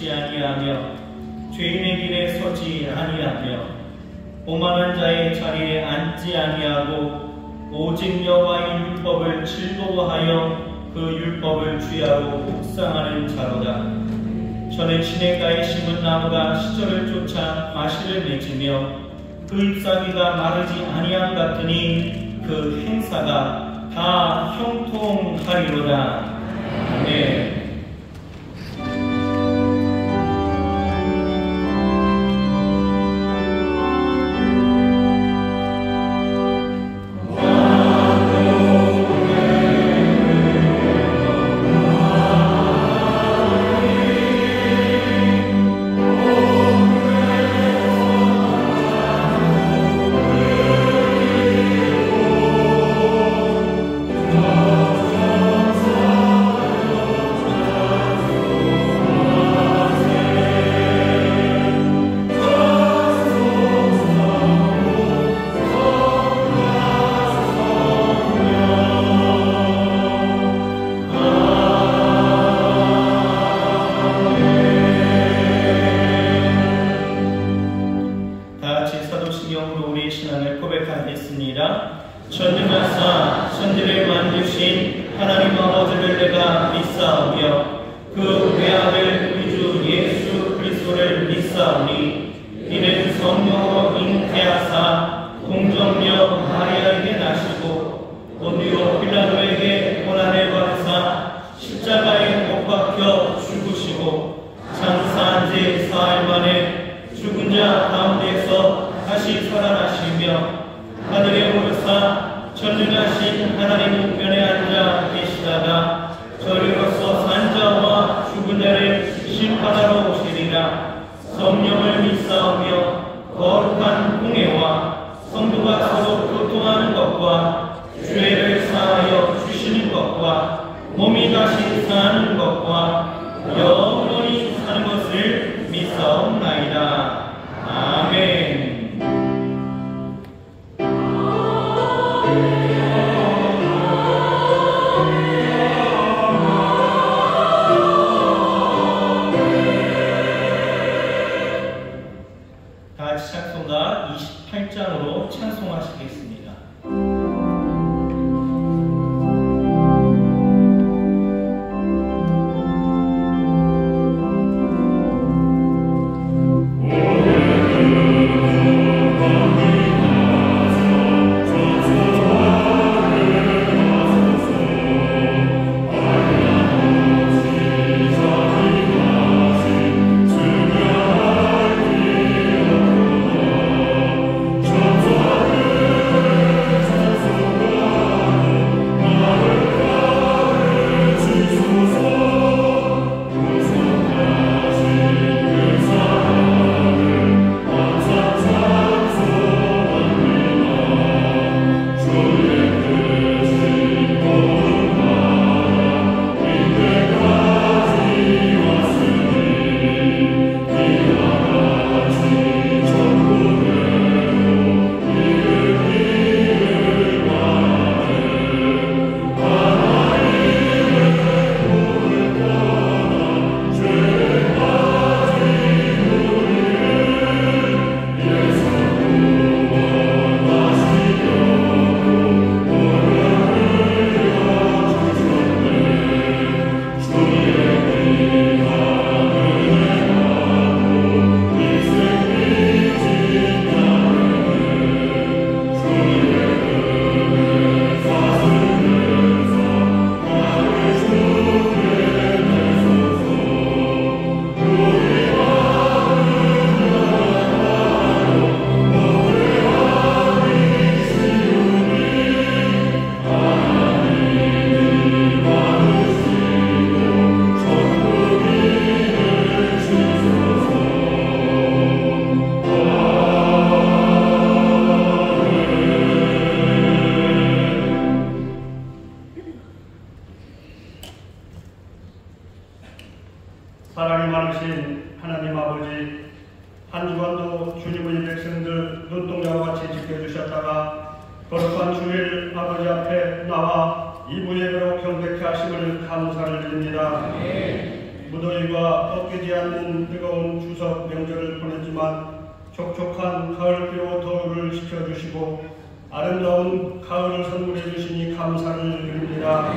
앉지 아니하며 죄인의 길에 서지 아니하며 오만한 자의 자리에 앉지 아니하고 오직 여호와의 율법을 즐거워하여 그 율법을 주야로 묵상하는 자로다. 전에 시냇가에 심은 나무가 시절을 쫓아 과실을 맺으며 그 잎사귀가 마르지 아니함 같으니 그 행사가 다 형통하리로다. 아멘. 전능하사 천지를 만드신 하나님 아버지를 내가 믿사오며 그 외아들 우주 예수 그리스도를 믿사오니 이는 성령으로 잉태하사 동정녀 마리아에게 나시고 본디오 빌라도에게 고난을 받으사 십자가에 못 박혀 죽으시고 장사한 지 사흘 만에 죽은 자 가운데서 다시 살아나시며 하늘에 오르사 전능하신 하나님 우편에 앉아 계시다가 저리로서 산자와 죽은 자를 심판하러 오시리라. 성령을 믿사오며 거룩한 공예와 성도가 서로 교통하는 것과 죄를 사하여 주시는 것과 몸이 다시 사는 것과 영원히 사는 것을 믿사옵나이다. 아멘. 찬송가 28장으로 찬송하시겠습니다. 사랑이 많으신 하나님 아버지, 한 주간도 주님의 백성들 눈동자와 같이 지켜주셨다가 거룩한 주일 아버지 앞에 나와 이분의 대로 경배케 하심을 감사를 드립니다. 무더위가 꺾이지 않는 뜨거운 추석 명절을 보냈지만 촉촉한 가을비로 더위를 식혀주시고 아름다운 가을을 선물해 주시니 감사를 드립니다.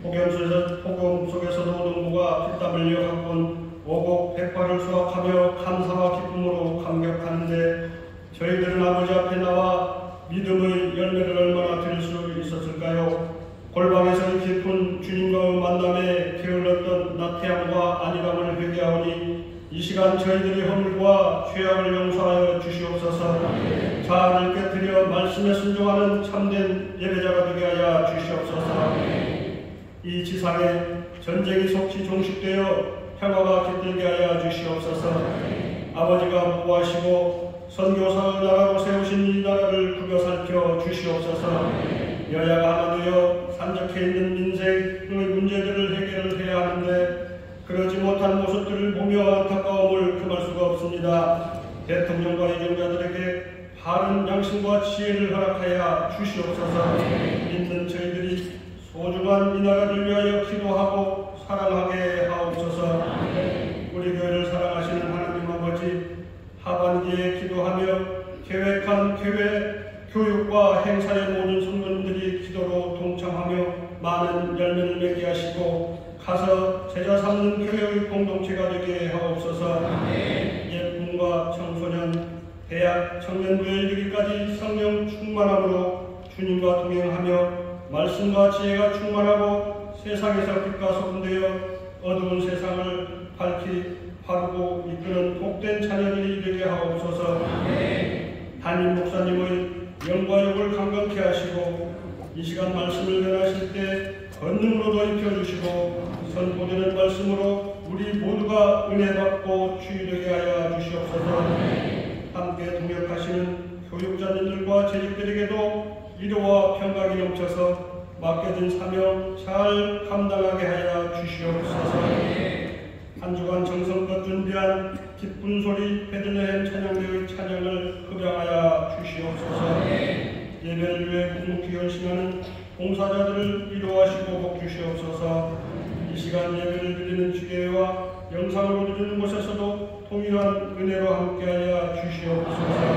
폭염 속에서도 농부가 피땀 흘려 가꾼 오곡 백과를 수확하며 감사와 기쁨으로 감격하는데 저희들은 아버지 앞에 나와 믿음의 열매를 얼마나 드릴 수 있었을까요? 골방에서의 깊은 주님과의 만남에 게을렀던 나태함과 안일함을 회개하오니 이 시간 저희들이 허물과 죄악을 용서하여 주시옵소서. 자아를 깨뜨려 말씀에 순종하는 참된 예배자가 되게 하여 주시옵소서. 이 지상에 전쟁이 속히 종식되어 평화가 깃들게 하여 주시옵소서. 아버지가 보호하시고 선교사의 나라로 세우신 이 나라를 구겨 살펴 주시옵소서. 여야가 하나 되어 산적해 있는 민생의 문제들을 해결을 해야 하는데 그러지 못한 모습들을 보며 안타까움을 금할 수가 없습니다. 대통령과 이정자들에게 바른 양심과 지혜를 허락하여 주시옵소서. 믿는 저희들이 소중한 이 나라를 위하여 기도하고 사랑하게 하옵소서. 우리 교회를 사랑하시는 하나님 아버지, 하반기에 기도하며 계획한 교육과 행사의 모든 성도님들이 기도로 동참하며 많은 열매를 맺게 하시고 가서 제자 삼는 교회의 공동체가 되게 하옵소서. 예품과 청소년, 대학, 청년부에 이르기까지 성령 충만함으로 주님과 동행하며 말씀과 지혜가 충만하고 세상에서 빛과 소금 되어 어두운 세상을 밝히 바르고 이끄는 복된 자녀들이 되게 하옵소서. 담임 목사님의 영과 욕을 강건케 하시고 이 시간 말씀을 전하실 때 권능으로도 입혀주시고 선포되는 말씀으로 우리 모두가 은혜받고 치유되게 하여 주시옵소서. 함께 동역하시는 교육자님들과 재직들에게도 위로와 평강이 넘쳐서 맡겨진 사명 잘 감당하게 하여 주시옵소서. 한 주간 정성껏 준비한 기쁜 소리 베들레헴 찬양대의 찬양을 흡양하여 주시옵소서. 예배를 위해 묵묵히 헌신하는 봉사자들을 위로하시고 복 주시옵소서. 이 시간 예배를 드리는 주교회와 영상으로 드리는 곳에서도 동일한 은혜로 함께하여 주시옵소서.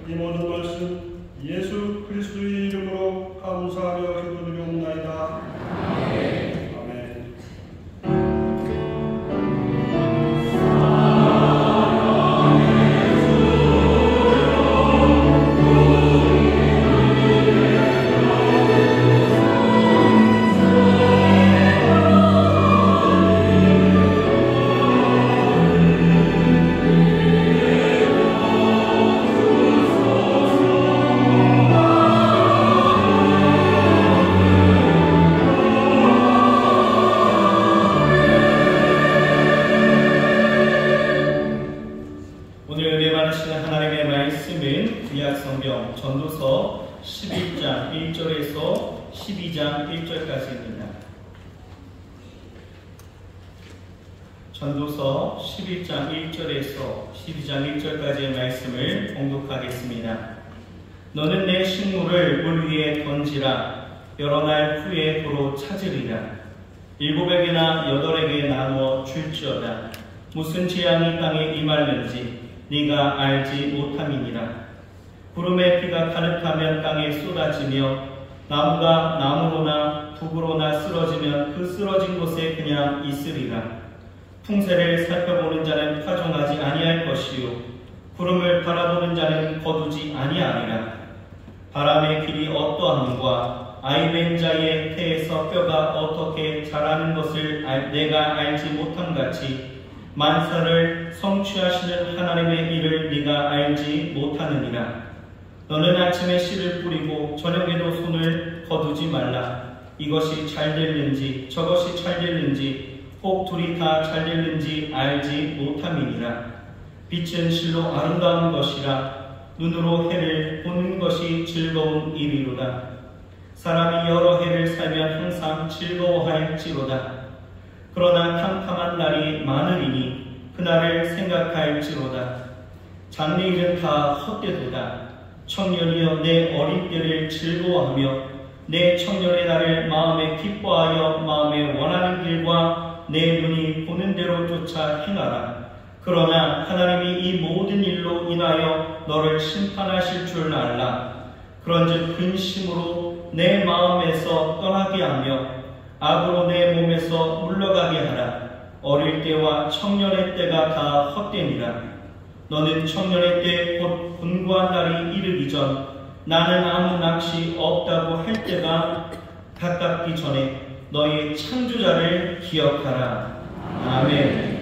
이 모든 말씀 예수 그리스도의 이름으로 감사하며 기도드리옵나이다. 아멘. 전도서 11장 1절에서 12장 1절까지입니다. 전도서 11장 1절에서 12장 1절까지의 말씀을 봉독하겠습니다. 너는 내 식물을 물 위에 던지라. 여러 날 후에 도로 찾으리라. 7에게나 8에게 나누어 줄지어다. 무슨 재앙이 땅에 임하는지 네가 알지 못함이니라. 구름에 비가 가득하면 땅에 쏟아지며 나무가 나무로나 북으로나 쓰러지면 그 쓰러진 곳에 그냥 있으리라. 풍세를 살펴보는 자는 파종하지 아니할 것이요 구름을 바라보는 자는 거두지 아니하리라. 바람의 길이 어떠함과 아이벤 자의 태에서 뼈가 어떻게 자라는 것을 내가 알지 못함같이 만사를 성취하시는 하나님의 일을 네가 알지 못하느니라. 너는 아침에 씨를 뿌리고 저녁에도 손을 거두지 말라. 이것이 잘 될는지 저것이 잘 될는지 꼭 둘이 다 잘 될는지 알지 못함이니라. 빛은 실로 아름다운 것이라. 눈으로 해를 보는 것이 즐거운 일이로다. 사람이 여러 해를 살면 항상 즐거워할지로다. 그러나 캄캄한 날이 많으리니 그날을 생각할지로다. 장래일은 다 헛되도다. 청년이여 내 어린 때를 즐거워하며 내 청년의 날을 마음에 기뻐하여 마음에 원하는 길과 내 눈이 보는 대로 쫓아 행하라. 그러나 하나님이 이 모든 일로 인하여 너를 심판하실 줄 알라. 그런즉 근심으로 내 마음에서 떠나게 하며 악으로 내 몸에서 물러가게 하라. 어릴 때와 청년의 때가 다 헛되니라. 너는 청년의 때 곧 곤고한 날이 이르기 전 나는 아무 낚시 없다고 할 때가 가깝기 전에 너의 창조자를 기억하라. 아멘.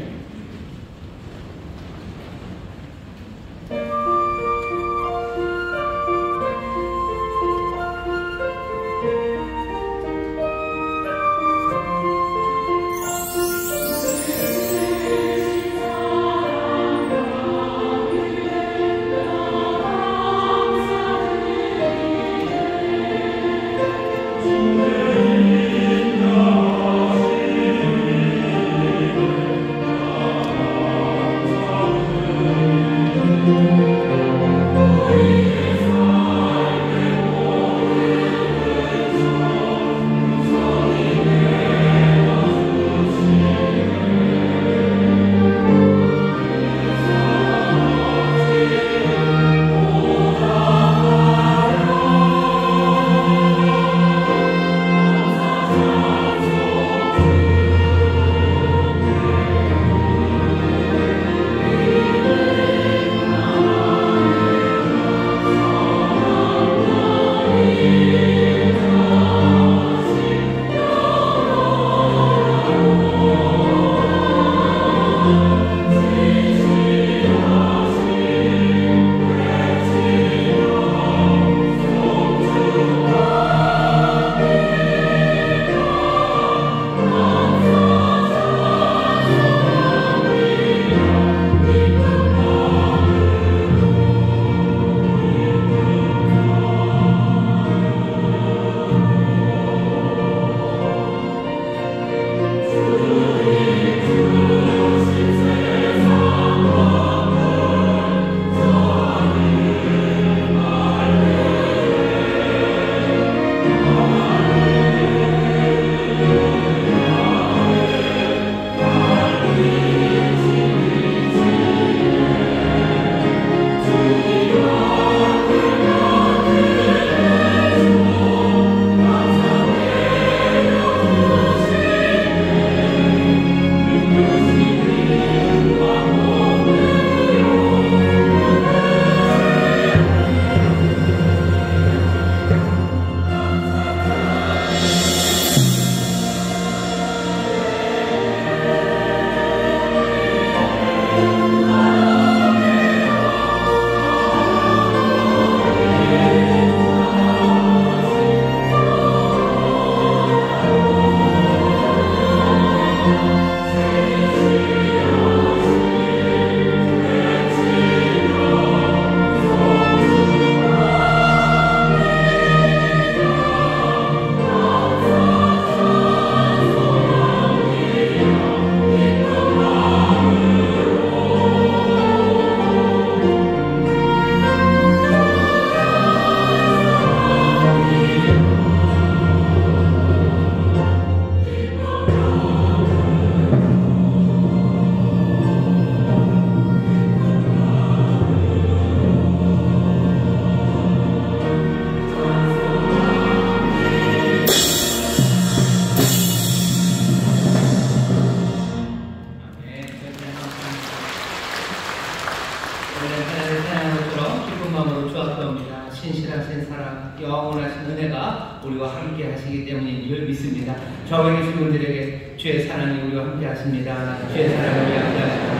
영원하신 은혜가 우리와 함께 하시기 때문인 줄 믿습니다. 저에게 계신 분들에게 주의 사랑이 우리와 함께 하십니다. 주의 사랑이 우리와 함께 하십니다.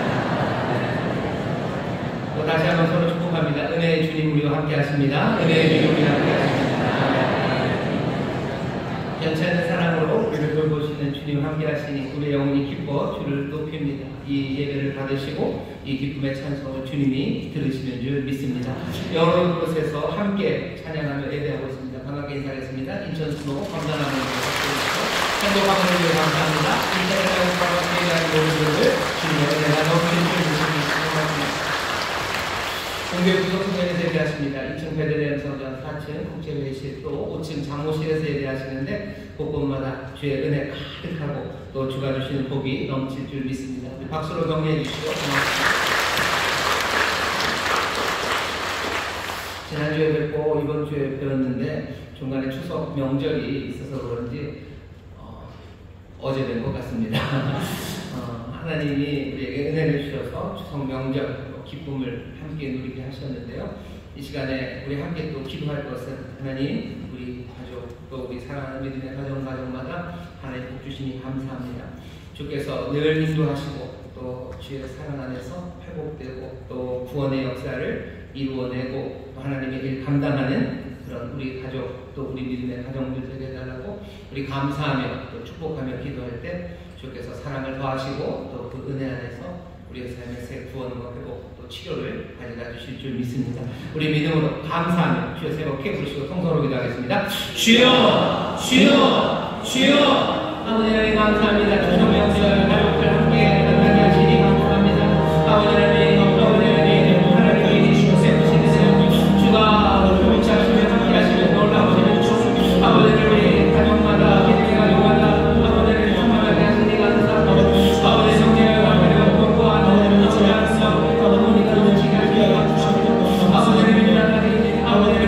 또 다시 한번 서로 축복합니다. 은혜의 주님 우리와 함께 하십니다. 은혜의 주님 우리와 함께 하십니다. 연체하는 사랑으로 우리를 돌보시는 주님 함께 하시니 우리 영혼이 기뻐 주를 높입니다. 이 예배를 받으시고 이 기쁨의 찬송을 주님이 들으시는 줄 믿습니다. 여러 곳에서 함께 찬양하며 예배하고 있습니다. 반갑게 인사하겠습니다. 인천 수로 감사하는 행복한 은혜를 감사합니다. 인천에 반갑게 예배하는 모든 분들 주님의 은혜가 넘치는 줄 믿습니다. 공교육 구성소에서 예배하십니다. 2층 베들레헴 성전, 4층 국제회의실, 또 5층 장모실에서 예배하시는데 곳곳마다 주의 은혜 가득하고 또 주가 주시는 복이 넘칠 줄 믿습니다. 박수로 격려해 주시고 고맙습니다. 지난주에 뵙고 이번 주에 배웠는데 중간에 추석 명절이 있어서 그런지 어제 뵌 것 같습니다. 하나님이 우리에게 은혜를 주셔서 추석 명절 기쁨을 함께 누리게 하셨는데요. 이 시간에 우리 함께 또 기도할 것은 하나님, 우리 가족, 또 우리 사랑하는 믿음의 가정마다 하나님 복 주시니 감사합니다. 주께서 늘 인도하시고 또 주의 사랑 안에서 회복되고 또 구원의 역사를 이루어내고 또 하나님의 일 감당하는 그런 우리 가족 또 우리 믿음의 가정들 되게 해달라고 우리 감사하며 또 축복하며 기도할 때 주께서 사랑을 더하시고 또 그 은혜 안에서 우리의 삶의 새 구원과 회복 또 치료를 가져다 주실 줄 믿습니다. 우리 믿음으로 감사하며 주여 세 번 크게 부르시고 통성으로 기도하겠습니다. 주여 주여 주여 아버지 하나님 감사합니다. 추석 명절 가족들 함께 만나게 하시니 감사합니다. 아버지 하나님 하나님이 세우시는 주가 교육자 하시며 함께 하시며 놀라우시는 주 아버지를 우리 가족마다 믿음의 가족마다 아버지를 충만하게 하시니 감사합니다. 아버지 성령의 감사를 공부하는 아버지를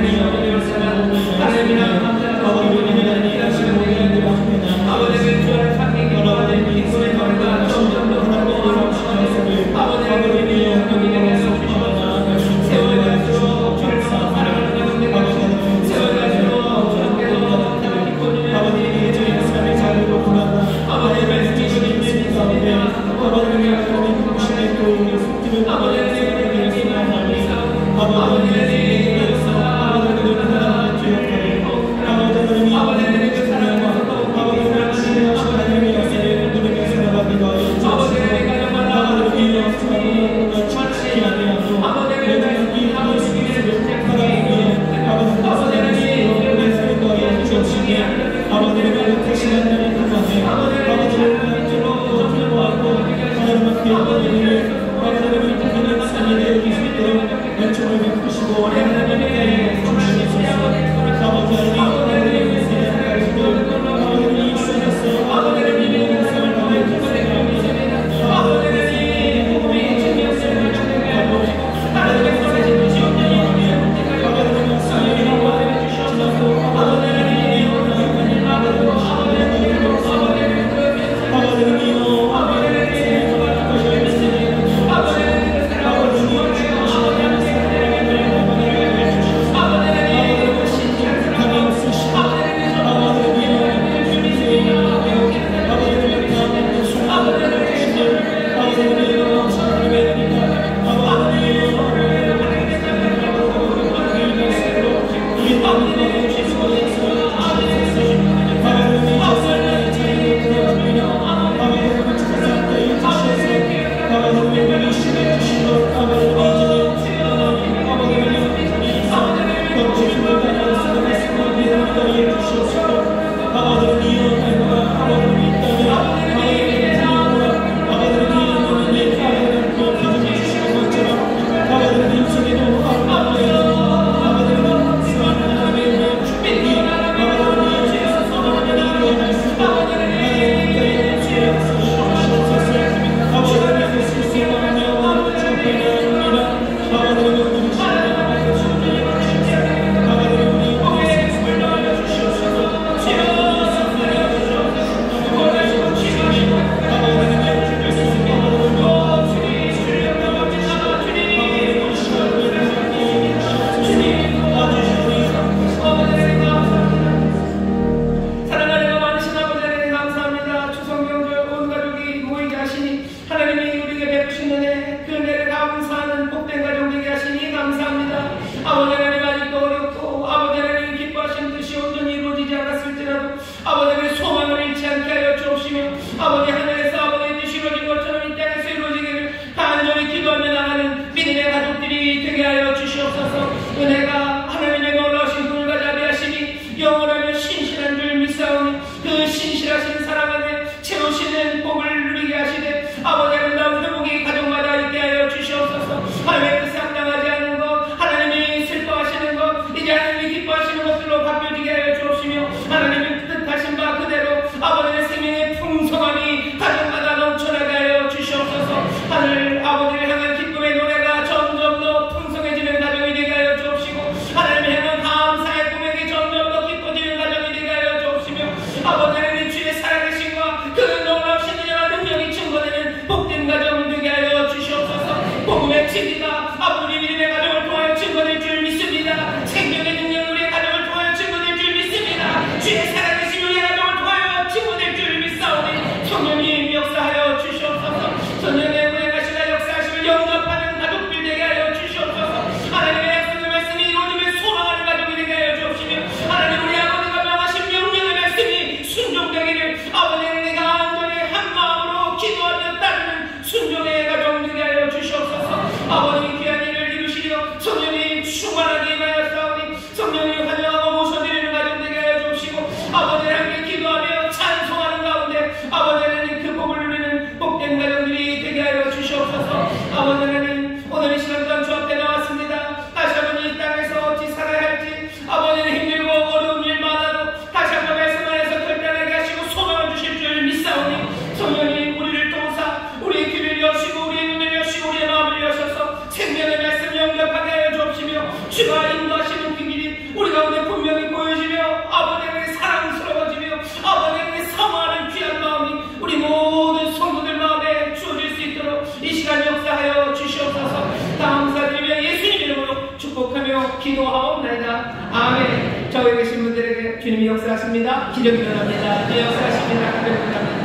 외칩니다. 아버지 우리의 가정을 통하여 증거될 줄 믿습니다. 생명의 능력 우리의 가정을 통하여 증거될 줄 믿습니다. 주의 살아계신 우리의 가정을 통하여 증거될 줄 믿사오니 성령님 역사하여 주시옵소서. 성령의 우리의 가시나 역사하심을 영접하는 가족들 되게 하여 주시옵소서. 하나님의 약속의 말씀이 이루어지며 소망하는 가족이 되게 하여 주옵시며 하나님 우리 아버지가 명하신 명령의 말씀이 순종되기를 아버지는 내가 온전히 한 마음으로 기도하며 따르는 순종의 가정 되게 하여 주시옵소서. 아버님 귀한 일을 이루시려 성령님 충만하게 임하였사오니 성령님 환영하고 모셔드리는 가정 되게 하여 주옵시고 아버지를 함께 기도하며 찬송하는 가운데 아버지 하나님 그 복을 누리는 복된 가정들이 되게 하여 주시옵소서. 아버지 하나님 오늘 이 시간 동안 주 앞에 나왔습니다. 다시 한번 이 땅에서 어찌 살아야 할지 아버지는 힘들고 어려운 일 많아도 다시 한번 말씀 안에서 결단하게 하시고 소망을 주실 줄 믿사오니 성령님 우리를 통사 우리의 귀를 여시고 우리의 눈을 여시고 우리의 마음을 여셔서 생명의 말씀 영접하게 하여 주옵시며 주가 인도하시는 그 길이 우리 가운데 분명히 보여지며 아버지에게 사랑스러워지며 아버지에게 사모하는 귀한 마음이 우리 모든 성도들 마음에 주어질 수 있도록 이 시간 역사하여 주시옵소서. 감사드리며 예수님 이름으로 축복하며 기도하옵나이다. 아멘. 저기 계신 분들에게 주님이 역사하십니다. 기적이 일어납니다. 역사하십니다. 기적이 일어납니다.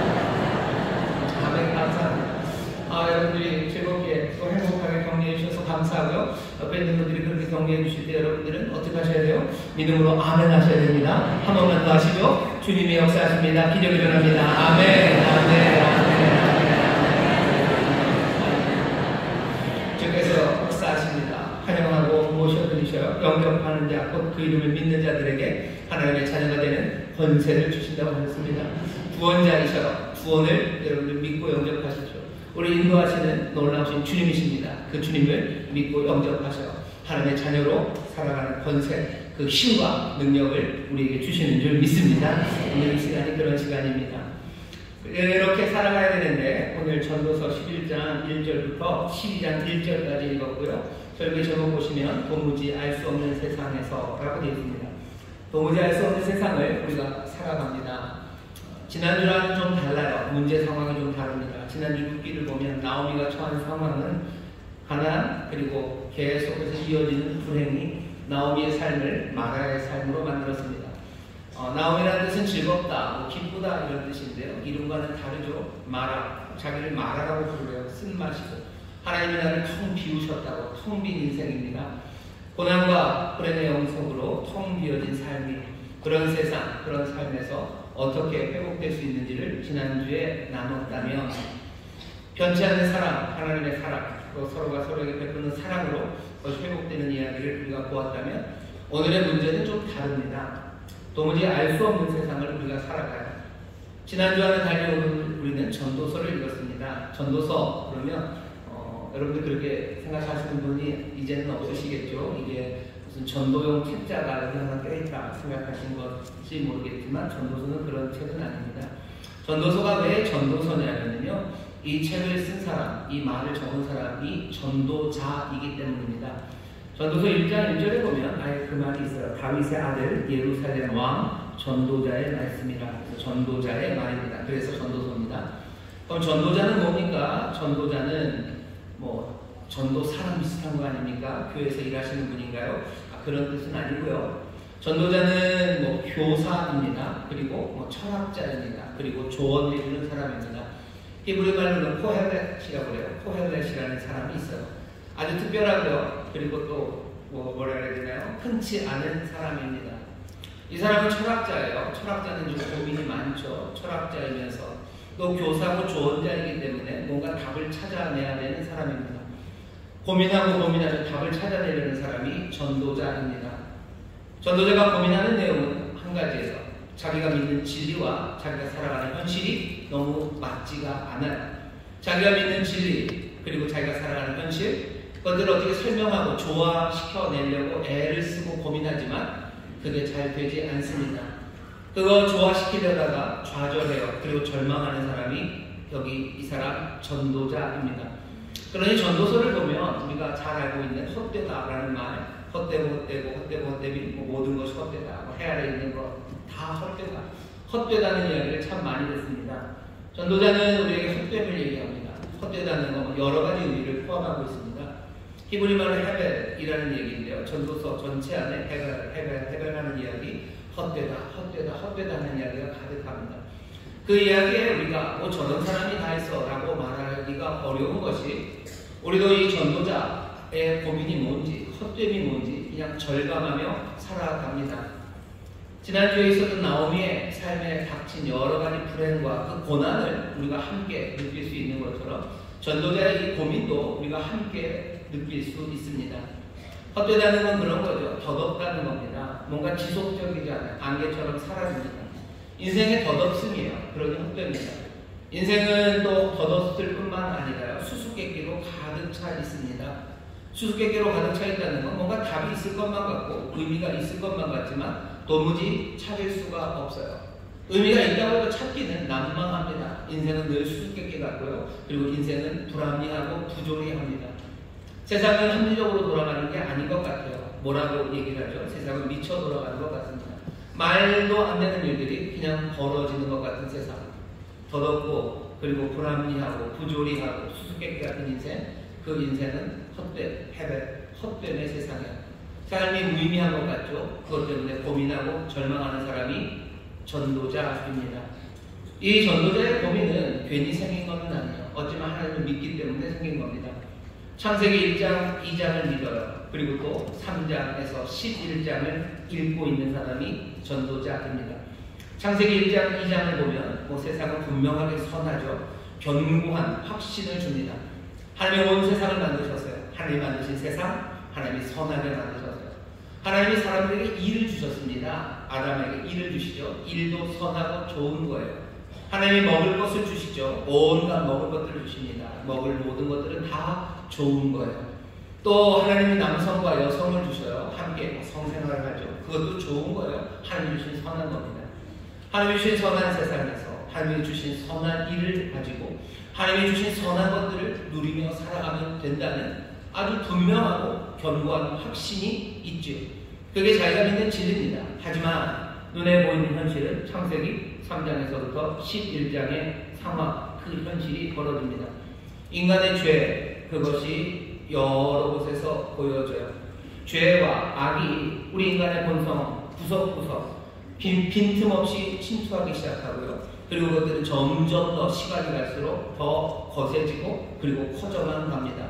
아멘. 감사합니다. 여러분들이 즐겁게 또 행복하게 격려해 주셔서 감사하고요. 옆에 있는 분들이 그렇게 격려해 주실 때 여러분들은 어떻게 하셔야 돼요? 믿음으로 아멘 하셔야 됩니다. 한 번만 더 하시죠. 주님이 역사하십니다. 기적이 일어납니다. 아멘. 아멘. 아멘. 주께서 역사하십니다. 환영하고 모셔드리셔요. 영접하는 자, 곧 그 이름을 믿는 자들에게 하나님의 자녀가 되는 권세를 주신다고 하셨습니다. 구원자이셔. 구원을 여러분들 믿고 영접하시죠. 우리 인도하시는 놀라우신 주님이십니다. 그 주님을 믿고 영접하셔 하나님의 자녀로 살아가는 권세, 그 힘과 능력을 우리에게 주시는 줄 믿습니다. 오늘 이 시간이 그런 시간입니다. 이렇게 살아가야 되는데 오늘 전도서 11장 1절부터 12장 1절까지 읽었고요. 설교 제목 보시면 도무지 알 수 없는 세상에서 라고 되어 있습니다. 도무지 알 수 없는 세상을 우리가 살아갑니다. 지난주랑은 좀 달라요. 문제 상황이 좀 다릅니다. 지난주 6기를 보면 나오미가 처한 상황은 가난 그리고 계속해서 이어지는 불행이 나오미의 삶을 마라의 삶으로 만들었습니다. 나오미라는 뜻은 즐겁다, 뭐 기쁘다 이런 뜻인데요. 이름과는 다르죠. 마라, 자기를 마라라고 부르래요. 쓴맛이고 하나님이 나를 텅 비우셨다고 텅 빈 인생입니다. 고난과 불행의 영속으로 텅 비어진 삶이 그런 세상, 그런 삶에서 어떻게 회복될 수 있는지를 지난주에 나눴다면 변치 않는 사랑, 하나님의 사랑, 또 서로가 서로에게 베푸는 사랑으로 회복되는 이야기를 우리가 보았다면 오늘의 문제는 좀 다릅니다. 도무지 알 수 없는 세상을 우리가 살아가요. 지난주와는 달리 오늘 우리는 전도서를 읽었습니다. 전도서 그러면 여러분들 그렇게 생각하시는 분이 이제는 없으시겠죠. 이게 무슨 전도용 책자가 여기 하나 껴있다 생각하신 것이 모르겠지만 전도서는 그런 책은 아닙니다. 전도서가 왜 전도서냐면요, 이 책을 쓴 사람, 이 말을 적은 사람이 전도자이기 때문입니다. 전도서 1장 1절에 보면 아예 그 말이 있어요. 다윗의 아들 예루살렘 왕 전도자의 말씀이라. 그래서 전도자의 말입니다. 그래서 전도서입니다. 그럼 전도자는 뭡니까? 전도자는 뭐 전도 사람 비슷한 거 아닙니까? 교회에서 일하시는 분인가요? 그런 뜻은 아니고요. 전도자는 뭐 교사입니다. 그리고 뭐 철학자입니다. 그리고 조언을 해주는 사람입니다. 히브리 말로는 코헬렛이라고 그래요. 코헬렛이라는 사람이 있어요. 아주 특별하고요. 그리고 또 뭐라 해야 되나요? 흔치 않은 사람입니다. 이 사람은 철학자예요. 철학자는 좀 고민이 많죠. 철학자이면서 또 교사고 조언자이기 때문에 뭔가 답을 찾아내야 되는 사람입니다. 고민하고 답을 찾아내려는 사람이 전도자입니다. 전도자가 고민하는 내용은 한 가지예요. 자기가 믿는 진리와 자기가 살아가는 현실이 너무 맞지가 않아요. 자기가 믿는 진리 그리고 자기가 살아가는 현실 그것들을 어떻게 설명하고 조화시켜내려고 애를 쓰고 고민하지만 그게 잘 되지 않습니다. 그거 조화시키려다가 좌절해요. 그리고 절망하는 사람이 여기 이 사람 전도자입니다. 그러니 전도서를 보면 우리가 잘 알고 있는 헛되다라는 말, 헛되고 모든 것이 헛되다, 해 아래 있는 것 다 헛되다, 헛되다는 이야기를 참 많이 듣습니다. 전도자는 우리에게 헛됨을 얘기합니다. 헛되다는 건 여러 가지 의미를 포함하고 있습니다. 히브리 말은 헤벨이라는 얘기인데요. 전도서 전체 안에 헤벨하는 이야기, 헛되다 하는 이야기가 가득합니다. 그 이야기에 우리가 뭐 저런 사람이 다 있어 라고 말하기가 어려운 것이, 우리도 이 전도자의 고민이 뭔지, 헛됨이 뭔지 그냥 절감하며 살아갑니다. 지난주에 있었던 나오미의 삶에 닥친 여러 가지 불행과 그 고난을 우리가 함께 느낄 수 있는 것처럼 전도자의 이 고민도 우리가 함께 느낄 수 있습니다. 헛되다는 건 그런 거죠. 덧없다는 겁니다. 뭔가 지속적이지 않아요. 안개처럼 사라집니다. 인생의 덧없음이에요. 그러니 헛됩니다. 인생은 또 덧없을 뿐만 아니라 수수께끼로 가득 차 있습니다. 수수께끼로 가득 차 있다는 건 뭔가 답이 있을 것만 같고 의미가 있을 것만 같지만 도무지 찾을 수가 없어요. 의미가 있다고 해도 찾기는 난망합니다. 인생은 늘 수수께끼 같고요. 그리고 인생은 불합리하고 부조리합니다. 세상은 합리적으로 돌아가는 게 아닌 것 같아요. 뭐라고 얘기를 하죠? 세상은 미쳐 돌아가는 것 같습니다. 말도 안 되는 일들이 그냥 벌어지는 것 같은 세상. 덧없고 그리고 불합리하고 부조리하고 수수께끼 같은 인생, 그 인생은 헛됨, 헤벨, 헛됨의 세상이에요. 삶이 무의미한 것 같죠? 그것 때문에 고민하고 절망하는 사람이 전도자입니다. 이 전도자의 고민은 괜히 생긴 것은 아니에요. 어쩌면 하나님을 믿기 때문에 생긴 겁니다. 창세기 1장, 2장을 믿어요. 그리고 또 3장에서 11장을 읽고 있는 사람이 전도자입니다. 창세기 1장, 2장을 보면 세상은 분명하게 선하죠. 견고한 확신을 줍니다. 하나님이 온 세상을 만드셨어요. 하나님이 만드신 세상, 하나님이 선하게 만드셨어요. 하나님이 사람들에게 일을 주셨습니다. 아담에게 일을 주시죠. 일도 선하고 좋은 거예요. 하나님이 먹을 것을 주시죠. 온갖 먹을 것들을 주십니다. 먹을 모든 것들은 다 좋은 거예요. 또 하나님이 남성과 여성을 주셔요. 함께 성생활을 하죠. 그것도 좋은 거예요. 하나님이 주신 선한 겁니다. 하나님이 주신 선한 세상에서 하나님이 주신 선한 일을 가지고 하나님이 주신 선한 것들을 누리며 살아가면 된다는 아주 분명하고 견고한 확신이 있죠. 그게 자기가 믿는 진리입니다. 하지만 눈에 보이는 현실은 창세기 3장에서부터 11장의 상황, 그 현실이 벌어집니다. 인간의 죄, 그것이 여러 곳에서 보여져요. 죄와 악이 우리 인간의 본성 구석구석 빈틈없이 침투하기 시작하고요. 그리고 그것들은 점점 더 시간이 갈수록 더 거세지고 그리고 커져만 갑니다.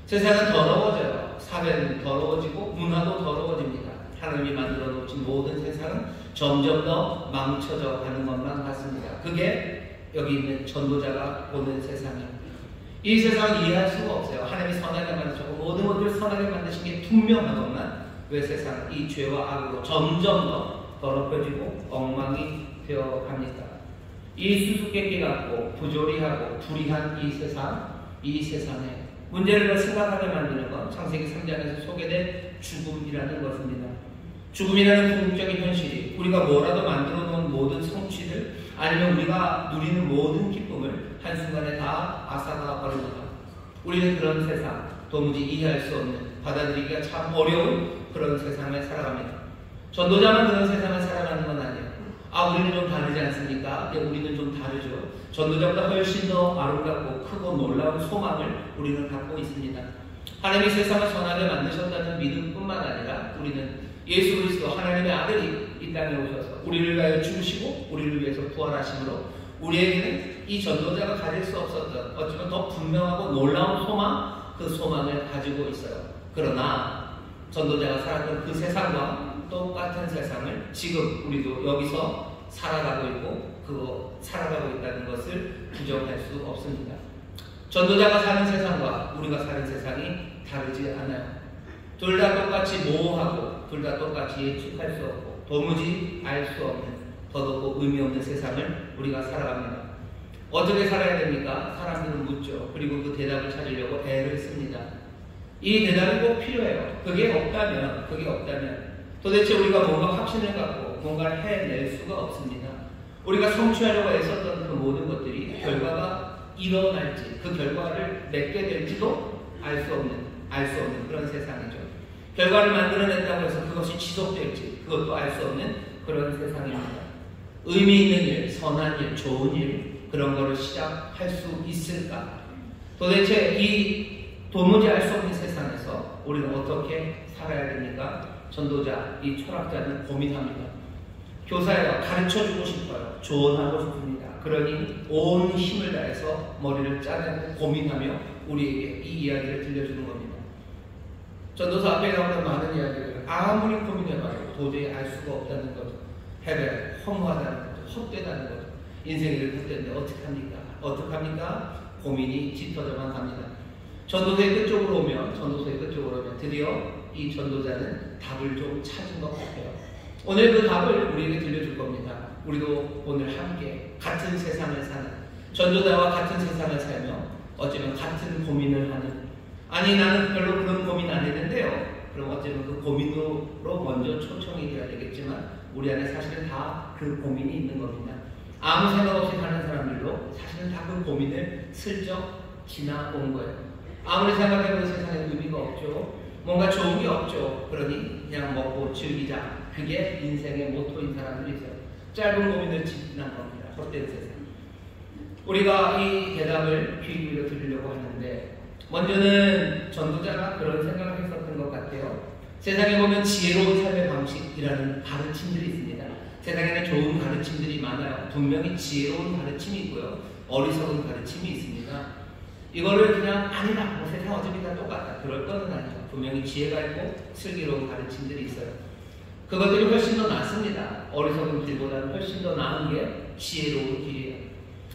세상은 더러워져요. 사회는 더러워지고 문화도 더러워집니다. 하나님이 만들어 놓으신 모든 세상은 점점 더 망쳐져 가는 것만 같습니다. 그게 여기 있는 전도자가 보는 세상이에요. 이 세상을 이해할 수가 없어요. 하나님이 선하게 만드셨고 모든 것들을 선하게 만드신 게 분명한 것만 왜 세상은 이 죄와 악으로 점점 더 더럽혀지고 엉망이 되어 갑니까? 이 수수께끼 같고 부조리하고 불의한 이 세상에 문제를 더 심각하게 만드는 건 창세기 3장에서 소개된 죽음이라는 것입니다. 죽음이라는 궁극적인 현실이 우리가 뭐라도 만들어 놓은 모든 성취를 아니면 우리가 누리는 모든 기쁨을 한순간에 다 앗아가 버립니다. 우리는 그런 세상, 도무지 이해할 수 없는, 받아들이기가 참 어려운 그런 세상을 살아갑니다. 전도자만 그런 세상을 살아가는 건 아니에요. 우리는 좀 다르지 않습니까? 네, 우리는 좀 다르죠. 전도자보다 훨씬 더 아름답고 크고 놀라운 소망을 우리는 갖고 있습니다. 하나님이 세상을 선하게 만드셨다는 믿음뿐만 아니라 우리는 예수 그리스도 하나님의 아들이 이 땅에 오셔서 우리를 위하여 죽으시고 우리를 위해서 부활하심으로 우리에게는 이 전도자가 가질 수 없었던 어쩌면 더 분명하고 놀라운 소망, 그 소망을 가지고 있어요. 그러나 전도자가 살았던 그 세상과 똑같은 세상을 지금 우리도 여기서 살아가고 있고 그거 살아가고 있다는 것을 부정할 수 없습니다. 전도자가 사는 세상과 우리가 사는 세상이 다르지 않아요. 둘 다 똑같이 모호하고 둘 다 똑같이 예측할 수 없고 도무지 알 수 없는 더덥고 의미 없는 세상을 우리가 살아갑니다. 어떻게 살아야 됩니까? 사람들은 묻죠. 그리고 그 대답을 찾으려고 애를 씁니다. 이 대답이 꼭 필요해요. 그게 없다면 도대체 우리가 뭔가 확신을 갖고 뭔가를 해낼 수가 없습니다. 우리가 성취하려고 애썼던 그 모든 것들이 결과가 일어날지 그 결과를 맺게 될지도 알 수 없는 그런 세상이죠. 결과를 만들어낸다고 해서 그것이 지속될지 그것도 알 수 없는 그런 세상입니다. 의미 있는 일, 선한 일, 좋은 일 그런 거를 시작할 수 있을까? 도대체 이 도무지 알 수 없는 세상 세상에서 우리는 어떻게 살아야 됩니까? 전도자, 이 철학자는 고민합니다. 교사가 가르쳐주고 싶어요. 조언하고 싶습니다. 그러니 온 힘을 다해서 머리를 짜내고 고민하며 우리에게 이 이야기를 들려주는 겁니다. 전도서 앞에 나오는 많은 이야기를 아무리 고민해봐도 도저히 알 수가 없다는 거죠. 해배, 허무하다는 거죠. 헛되다는 거죠. 인생을 헛되는데 어떡합니까? 고민이 짙어져만 갑니다. 전도서의 끝쪽으로 오면 드디어 이 전도자는 답을 좀 찾은 것 같아요. 오늘 그 답을 우리에게 들려줄 겁니다. 우리도 오늘 함께 같은 세상을 사는 전도자와 같은 세상을 살며 어쩌면 같은 고민을 하는, 아니 나는 별로 그런 고민 안 했는데요. 그럼 어쩌면 그 고민으로 먼저 초청이 되어야 되겠지만 우리 안에 사실은 다 그 고민이 있는 겁니다. 아무 생각 없이 사는 사람들도 사실은 다 그 고민을 슬쩍 지나온 거예요. 아무리 생각해도 세상에 의미가 없죠. 뭔가 좋은 게 없죠. 그러니 그냥 먹고 즐기자. 그게 인생의 모토인 사람들이 있어요. 짧은 고민을 지난 겁니다. 헛된 세상. 우리가 이 대답을 귀 기울여 드리려고 하는데, 먼저는 전도자가 그런 생각을 했었던 것 같아요. 세상에 보면 지혜로운 삶의 방식이라는 가르침들이 있습니다. 세상에는 좋은 가르침들이 많아요. 분명히 지혜로운 가르침이 있고요. 어리석은 가르침이 있습니다. 이거를 그냥 아니다, 세상 어차피 다 똑같다, 그럴 거는 아니죠. 분명히 지혜가 있고 슬기로운 가르침들이 있어요. 그것들이 훨씬 더 낫습니다. 어리석은 길보다는 훨씬 더 나은 게 지혜로운 길이에요.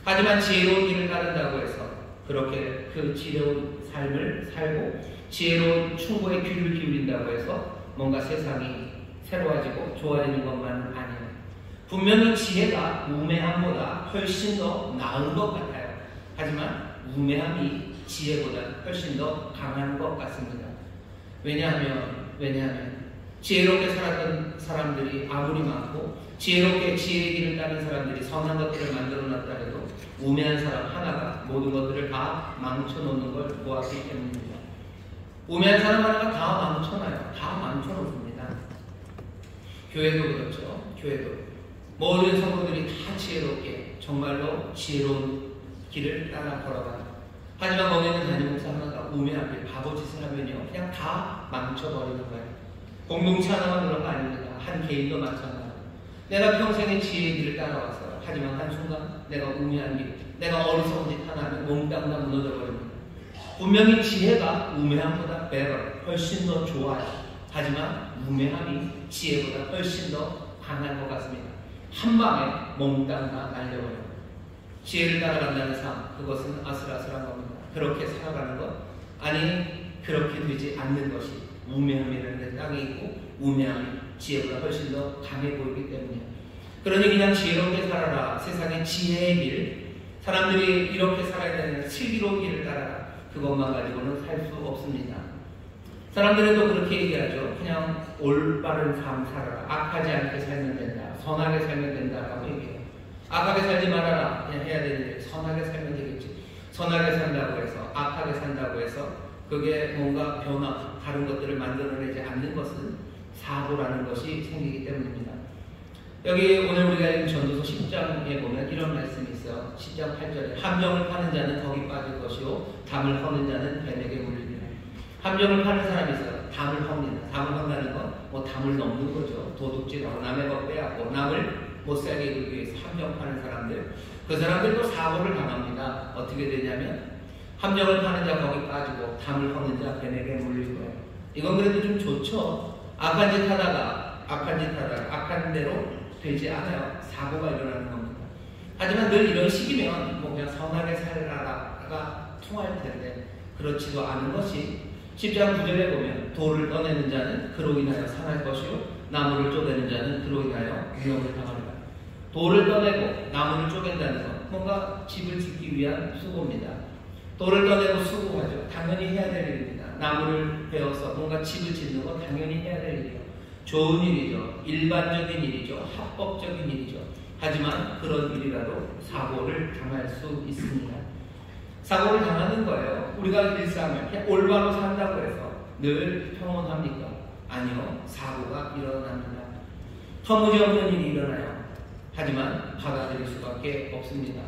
하지만 지혜로운 길을 따른다고 해서 그렇게 그 지혜로운 삶을 살고 지혜로운 충고에 귀를 기울인다고 해서 뭔가 세상이 새로워지고 좋아지는 것만은 아니에요. 분명히 지혜가 우매함보다 훨씬 더 나은 것 같아요. 하지만 우매함이 지혜보다 훨씬 더 강한 것 같습니다. 왜냐하면 지혜롭게 살았던 사람들이 아무리 많고 지혜롭게 지혜의 길을 따른 사람들이 선한 것들을 만들어놨다 해도 우매한 사람 하나가 모든 것들을 다 망쳐놓는 걸 보았기 때문입니다. 우매한 사람 하나가 다 망쳐놔요. 다 망쳐놓습니다. 교회도 그렇죠. 교회도 모든 성도들이 다 지혜롭게 정말로 지혜로운 길을 따라 걸어가요. 하지만 거기는 담임 목사 하나가 우매하게 바보짓을 하면요 그냥 다 망쳐버리는 거예요. 공동체 하나만 그런 거 아닙니다. 한 개인도 마찬가지예요. 내가 평생의 지혜의 길을 따라왔어요. 하지만 한순간 내가 우매한 길, 내가 어리석은 짓 하나는 몽땅 다 무너져버립니다. 분명히 지혜가 우매함보다 훨씬 더 좋아요. 하지만 우매함이 지혜보다 훨씬 더 강한 것 같습니다. 한 방에 몽땅 다 날려버려요. 지혜를 따라간다는 삶, 그것은 아슬아슬한 겁니다. 그렇게 살아가는 것, 아니 그렇게 되지 않는 것이 우매함이라는 게 땅에 있고 우매함이 지혜보다 훨씬 더 강해 보이기 때문이에요. 그러니 그냥 지혜롭게 살아라. 세상의 지혜의 길, 사람들이 이렇게 살아야 되는 슬기로운 길을 따라라. 그것만 가지고는 살 수 없습니다. 사람들은 또 그렇게 얘기하죠. 그냥 올바른 삶 살아라. 악하지 않게 살면 된다. 선하게 살면 된다라고 얘기해요. 악하게 살지 말아라. 그냥 해야 되는데 선하게 살면 되겠지. 선하게 산다고 해서 악하게 산다고 해서 그게 뭔가 변화, 다른 것들을 만들어내지 않는 것은 사고라는 것이 생기기 때문입니다. 여기 오늘 우리가 읽은 전도서 10장에 보면 이런 말씀이 있어요. 10장 8절에 함정을 파는 자는 거기 빠질 것이요 담을 허는 자는 뱀에게 물리리라. 함정을 파는 사람이 있어요. 담을 헙니다. 담을 헌다는 건 뭐 담을 넘는 거죠. 도둑질하고 남의 것 빼앗고 남을 못 살게 하기 위해서 함정 파는 사람들, 그 사람들도 사고를 당합니다. 어떻게 되냐면 함정을 파는 자 거기 빠지고 담을 허는 자 뱀에게 물릴 거예요. 이건 그래도 좀 좋죠. 악한 짓 하다가 악한 대로 되지 않아요. 사고가 일어나는 겁니다. 하지만 늘 이런 식이면 뭐 그냥 선하게 살아라가 통할 텐데 그렇지도 않은 것이 10장 9절에 보면 돌을 떠내는 자는 그로 인하여 상할 것이요 나무를 쪼개는 자는 그로 인하여 위험을 당하리라. 돌을 떠내고 나무를 쪼갠다는 건 뭔가 집을 짓기 위한 수고입니다. 돌을 떠내고 수고하죠. 당연히 해야 될 일입니다. 나무를 베어서 뭔가 집을 짓는 건 당연히 해야 될 일이에요. 좋은 일이죠. 일반적인 일이죠. 합법적인 일이죠. 하지만 그런 일이라도 사고를 당할 수 있습니다. 사고를 당하는 거예요. 우리가 일상을 그냥 올바로 산다고 해서 늘 평온합니까? 아니요. 사고가 일어납니다. 터무니없는 일이 일어나요. 하지만 받아들일 수밖에 없습니다.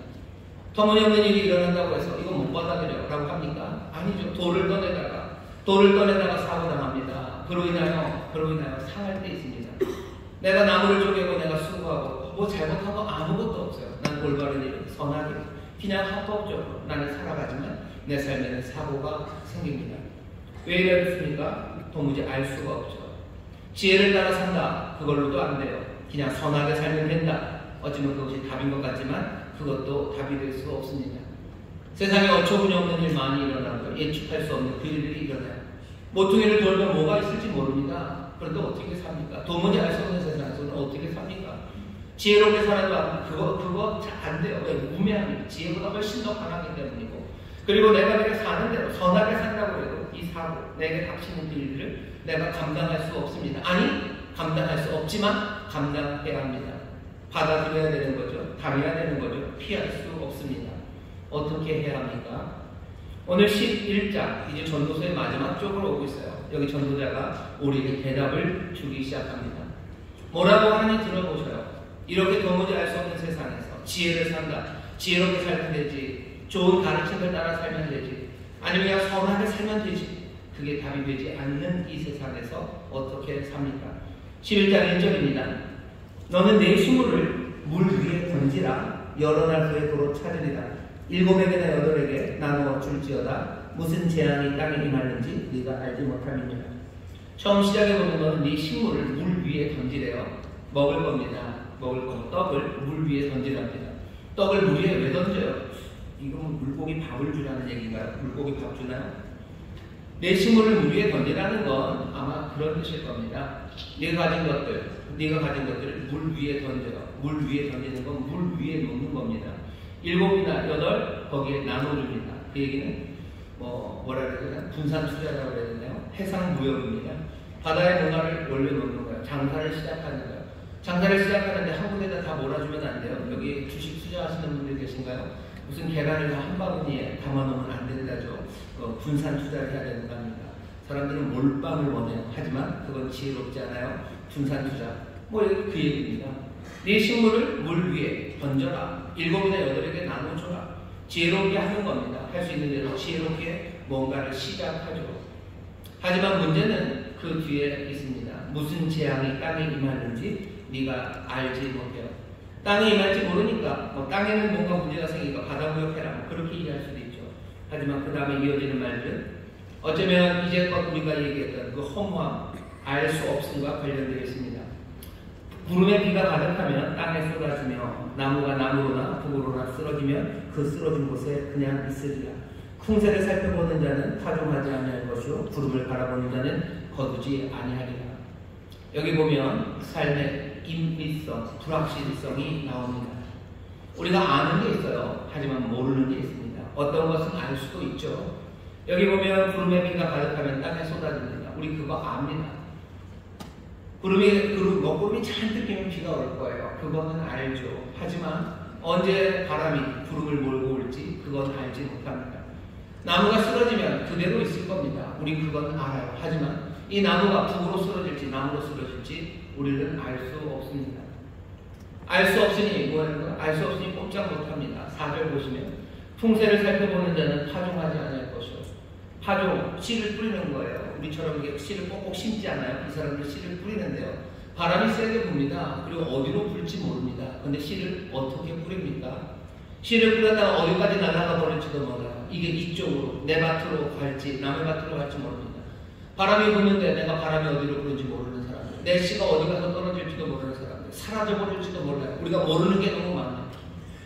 터무니없는 일이 일어난다고 해서 이거 못 받아들여 라고 합니까? 아니죠. 돌을 떠내다가 돌을 떠내다가 사고당합니다. 그로 인하여 상할 때 있습니다. 내가 나무를 쪼개고 내가 수고하고 뭐 잘못한 거 아무것도 없어요. 난 올바른 일, 선하게 그냥 합법적으로 나는 살아가지만 내 삶에는 사고가 생깁니다. 왜 이렇습니까? 도무지 알 수가 없죠. 지혜를 따라 산다. 그걸로도 안 돼요. 그냥 선하게 살면 된다. 어쩌면 그것이 답인 것 같지만 그것도 답이 될 수 없습니다. 세상에 어처구니 없는 일 많이 일어나고요. 예측할 수 없는 그 일들이 일어나요. 모퉁이를 돌면 뭐가 있을지 모릅니다. 그런데 어떻게 삽니까? 도무지 알 수 없는 세상에서는 어떻게 삽니까? 지혜롭게 살아도 그거 잘 안 돼요. 왜? 우매합니다. 지혜보다 훨씬 더 강하기 때문이고, 그리고 내가 사는 대로 선하게 산다고 해도 이 사고, 내게 닥치는 일들을 내가 감당할 수 없습니다. 아니, 감당할 수 없지만 감당해야 합니다. 받아들여야 되는 거죠. 당해야 되는 거죠. 피할 수 없습니다. 어떻게 해야 합니까? 오늘 11장, 이제 전도서의 마지막 쪽으로 오고 있어요. 여기 전도자가 우리에게 대답을 주기 시작합니다. 뭐라고 하는지 들어보셔요. 이렇게 도무지 알 수 없는 세상에서 지혜를 산다. 지혜롭게 살면 되지. 좋은 가르침을 따라 살면 되지. 아니면 그냥 선하게 살면 되지. 그게 답이 되지 않는 이 세상에서 어떻게 삽니까? 11장 1절입니다. 너는 내 식물을 물 위에 던지라. 여러 날 후에 도로 찾으리라. 7에게나 8에게 나누어 줄지어다. 무슨 재앙이 땅에 임하는지 네가 알지 못함이니라. 처음 시작해 보면 너는 네 식물을 물 위에 던지래요. 먹을 겁니다. 먹을 거 떡을 물 위에 던지랍니다. 떡을 물 위에 왜 던져요? 이건 물고기 밥을 주라는 얘기인가요? 물고기 밥 주나요? 내 식물을 물 위에 던지라는 건 아마 그런 뜻일 겁니다. 네가 가진 것들을 물 위에 던져요. 물 위에 던지는 건 물 위에 놓는 겁니다. 7이나 8 거기에 나눠줍니다. 그 얘기는 뭐라 그래야 되나? 분산 투자라고 그래야 되나요? 해상 무역입니다. 바다에 뭔가를 올려놓는 거예요. 장사를 시작하는 거예요. 장사를 시작하는데 한 군데다 다 몰아주면 안 돼요. 여기 주식 투자하시는 분들 계신가요? 무슨 계란을 다 한 바구니에 담아놓으면 안 된다죠. 분산 투자를 해야 되는 겁니다. 사람들은 몰빵을 원해요. 하지만 그건 지혜롭지 않아요. 분산 투자. 그 얘기입니다. 네 식물을 물 위에 던져라. 7이나 8에게 나눠줘라. 지혜롭게 하는 겁니다. 할 수 있는 대로 지혜롭게 뭔가를 시작하죠. 하지만 문제는 그 뒤에 있습니다. 무슨 재앙이 땅에 임하는지 네가 알지 못해요. 땅에 임할지 모르니까 땅에는 뭔가 문제가 생기니까 바다 무역해라. 그렇게 이해할 수도 있죠. 하지만 그 다음에 이어지는 말들은 어쩌면 이제껏 우리가 얘기했던 그 허무함, 알 수 없음과 관련되어 있습니다. 구름에 비가 가득하면 땅에 쏟아지며 나무가 나무로나 북으로나 쓰러지면 그 쓰러진 곳에 그냥 있으리라. 풍세를 살펴보는 자는 타종하지 아니할 것이요 구름을 바라보는 자는 거두지 아니하리라. 여기 보면 삶의 임미성, 불확실성이 나옵니다. 우리가 아는 게 있어요. 하지만 모르는 게 있습니다. 어떤 것은 알 수도 있죠. 여기 보면 구름에 비가 가득하면 땅에 쏟아집니다. 우리 그거 압니다. 먹구름이 잔뜩 끼면 비가 올 거예요. 그거는 알죠. 하지만 언제 바람이 구름을 몰고 올지 그건 알지 못합니다. 나무가 쓰러지면 그대로 있을 겁니다. 우리 그건 알아요. 하지만 이 나무가 북으로 쓰러질지 남으로 쓰러질지 우리는 알 수 없습니다. 알 수 없으니 뭐하는가? 알 수 없으니 꼼짝 못합니다. 4절 보시면 풍세를 살펴보는 자는 파종하지 않을 것이요. 파종, 씨를 뿌리는 거예요. 우리처럼 이게 씨를 꼭꼭 심지 않아요. 이 사람들 씨를 뿌리는데요. 바람이 세게 붑니다. 그리고 어디로 불지 모릅니다. 근데 씨를 어떻게 뿌립니까? 씨를 뿌렸다가 어디까지 날아가 버릴지도 몰라요. 이게 이쪽으로, 내 밭으로 갈지 남의 밭으로 갈지 모릅니다. 바람이 부는데 내가 바람이 어디로 부는지 모르는 사람들, 내 씨가 어디 가서 떨어질지도 모르는 사람들, 사라져 버릴지도 몰라요. 우리가 모르는 게 너무 많아요.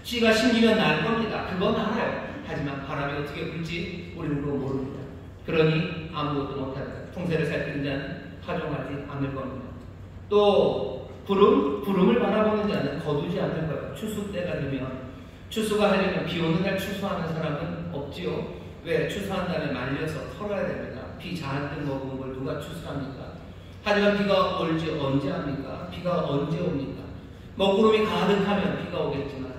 씨가 심기면 날 겁니다. 그건 알아요. 하지만 바람이 어떻게 불지 우리는 그거 모릅니다. 그러니 아무것도 못하는 거예요. 풍세를 살피는 자는 파종하지 않을 겁니다. 또 구름을 바라보는 자는 거두지 않을 거예요. 추수 때가 되면, 추수가 하려면 비 오는 날 추수하는 사람은 없지요. 왜? 추수한 다음에 말려서 털어야 됩니다. 비 잔뜩 먹은 걸 누가 추수합니까? 하지만 비가 올지 언제 합니까? 비가 언제 옵니까? 먹구름이 가득하면 비가 오겠지만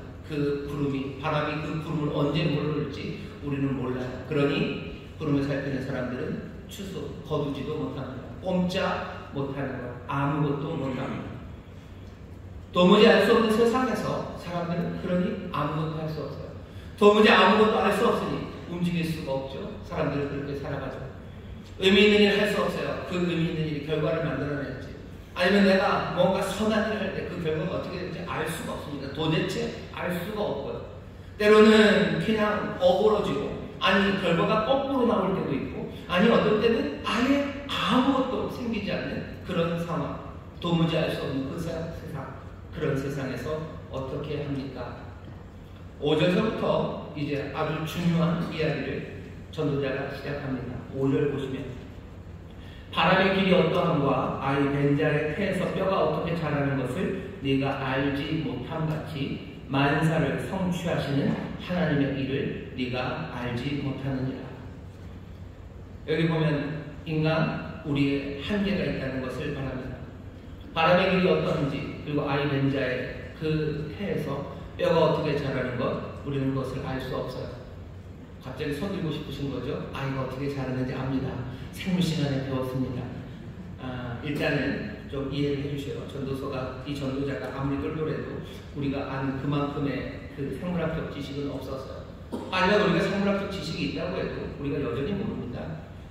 바람이 그 구름을 언제 몰아올지 우리는 몰라요. 그러니 구름을 살피는 사람들은 추수, 거두지도 못합니다. 꼼짝 못하는 것, 아무것도 못합니다. 도무지 알 수 없는 세상에서 사람들은 그러니 아무것도 할 수 없어요. 도무지 아무것도 알 수 없으니 움직일 수가 없죠. 사람들은 그렇게 살아가죠. 의미 있는 일을 할 수 없어요. 그 의미 있는 일이 결과를 만들어내지. 아니면 내가 뭔가 선한 일을 할 때 그 결과가 어떻게 되는지 알 수가 없습니다. 도대체 알 수가 없고요. 때로는 그냥 어그러지고, 아니 결과가 거꾸로 나올 때도 있고, 아니 어떤 때는 아예 아무것도 생기지 않는 그런 상황, 도무지 알 수 없는 그 세상, 그런 세상에서 어떻게 합니까? 5절서부터 이제 아주 중요한 이야기를 전도자가 시작합니다. 5절 보시면, 바람의 길이 어떠함과 아이 벤 자의 태에서 뼈가 어떻게 자라는 것을 네가 알지 못함같이 만사를 성취하시는 하나님의 일을 네가 알지 못하느니라. 여기 보면 인간, 우리의 한계가 있다는 것을 말합니다. 바람의 길이 어떠한지, 그리고 아이 벤 자의 그 태에서 뼈가 어떻게 자라는 것, 우리는 그것을 알 수 없어요. 갑자기 손 들고 싶으신 거죠? 아이가 어떻게 자라는지 압니다. 생물 시간에 배웠습니다. 일단은 좀 이해를 해주세요. 전도서가, 이 전도자가 아무리 똘똘해도 우리가 아는 그만큼의 그 생물학적 지식은 없었어요. 아니면 우리가 생물학적 지식이 있다고 해도 우리가 여전히 모릅니다.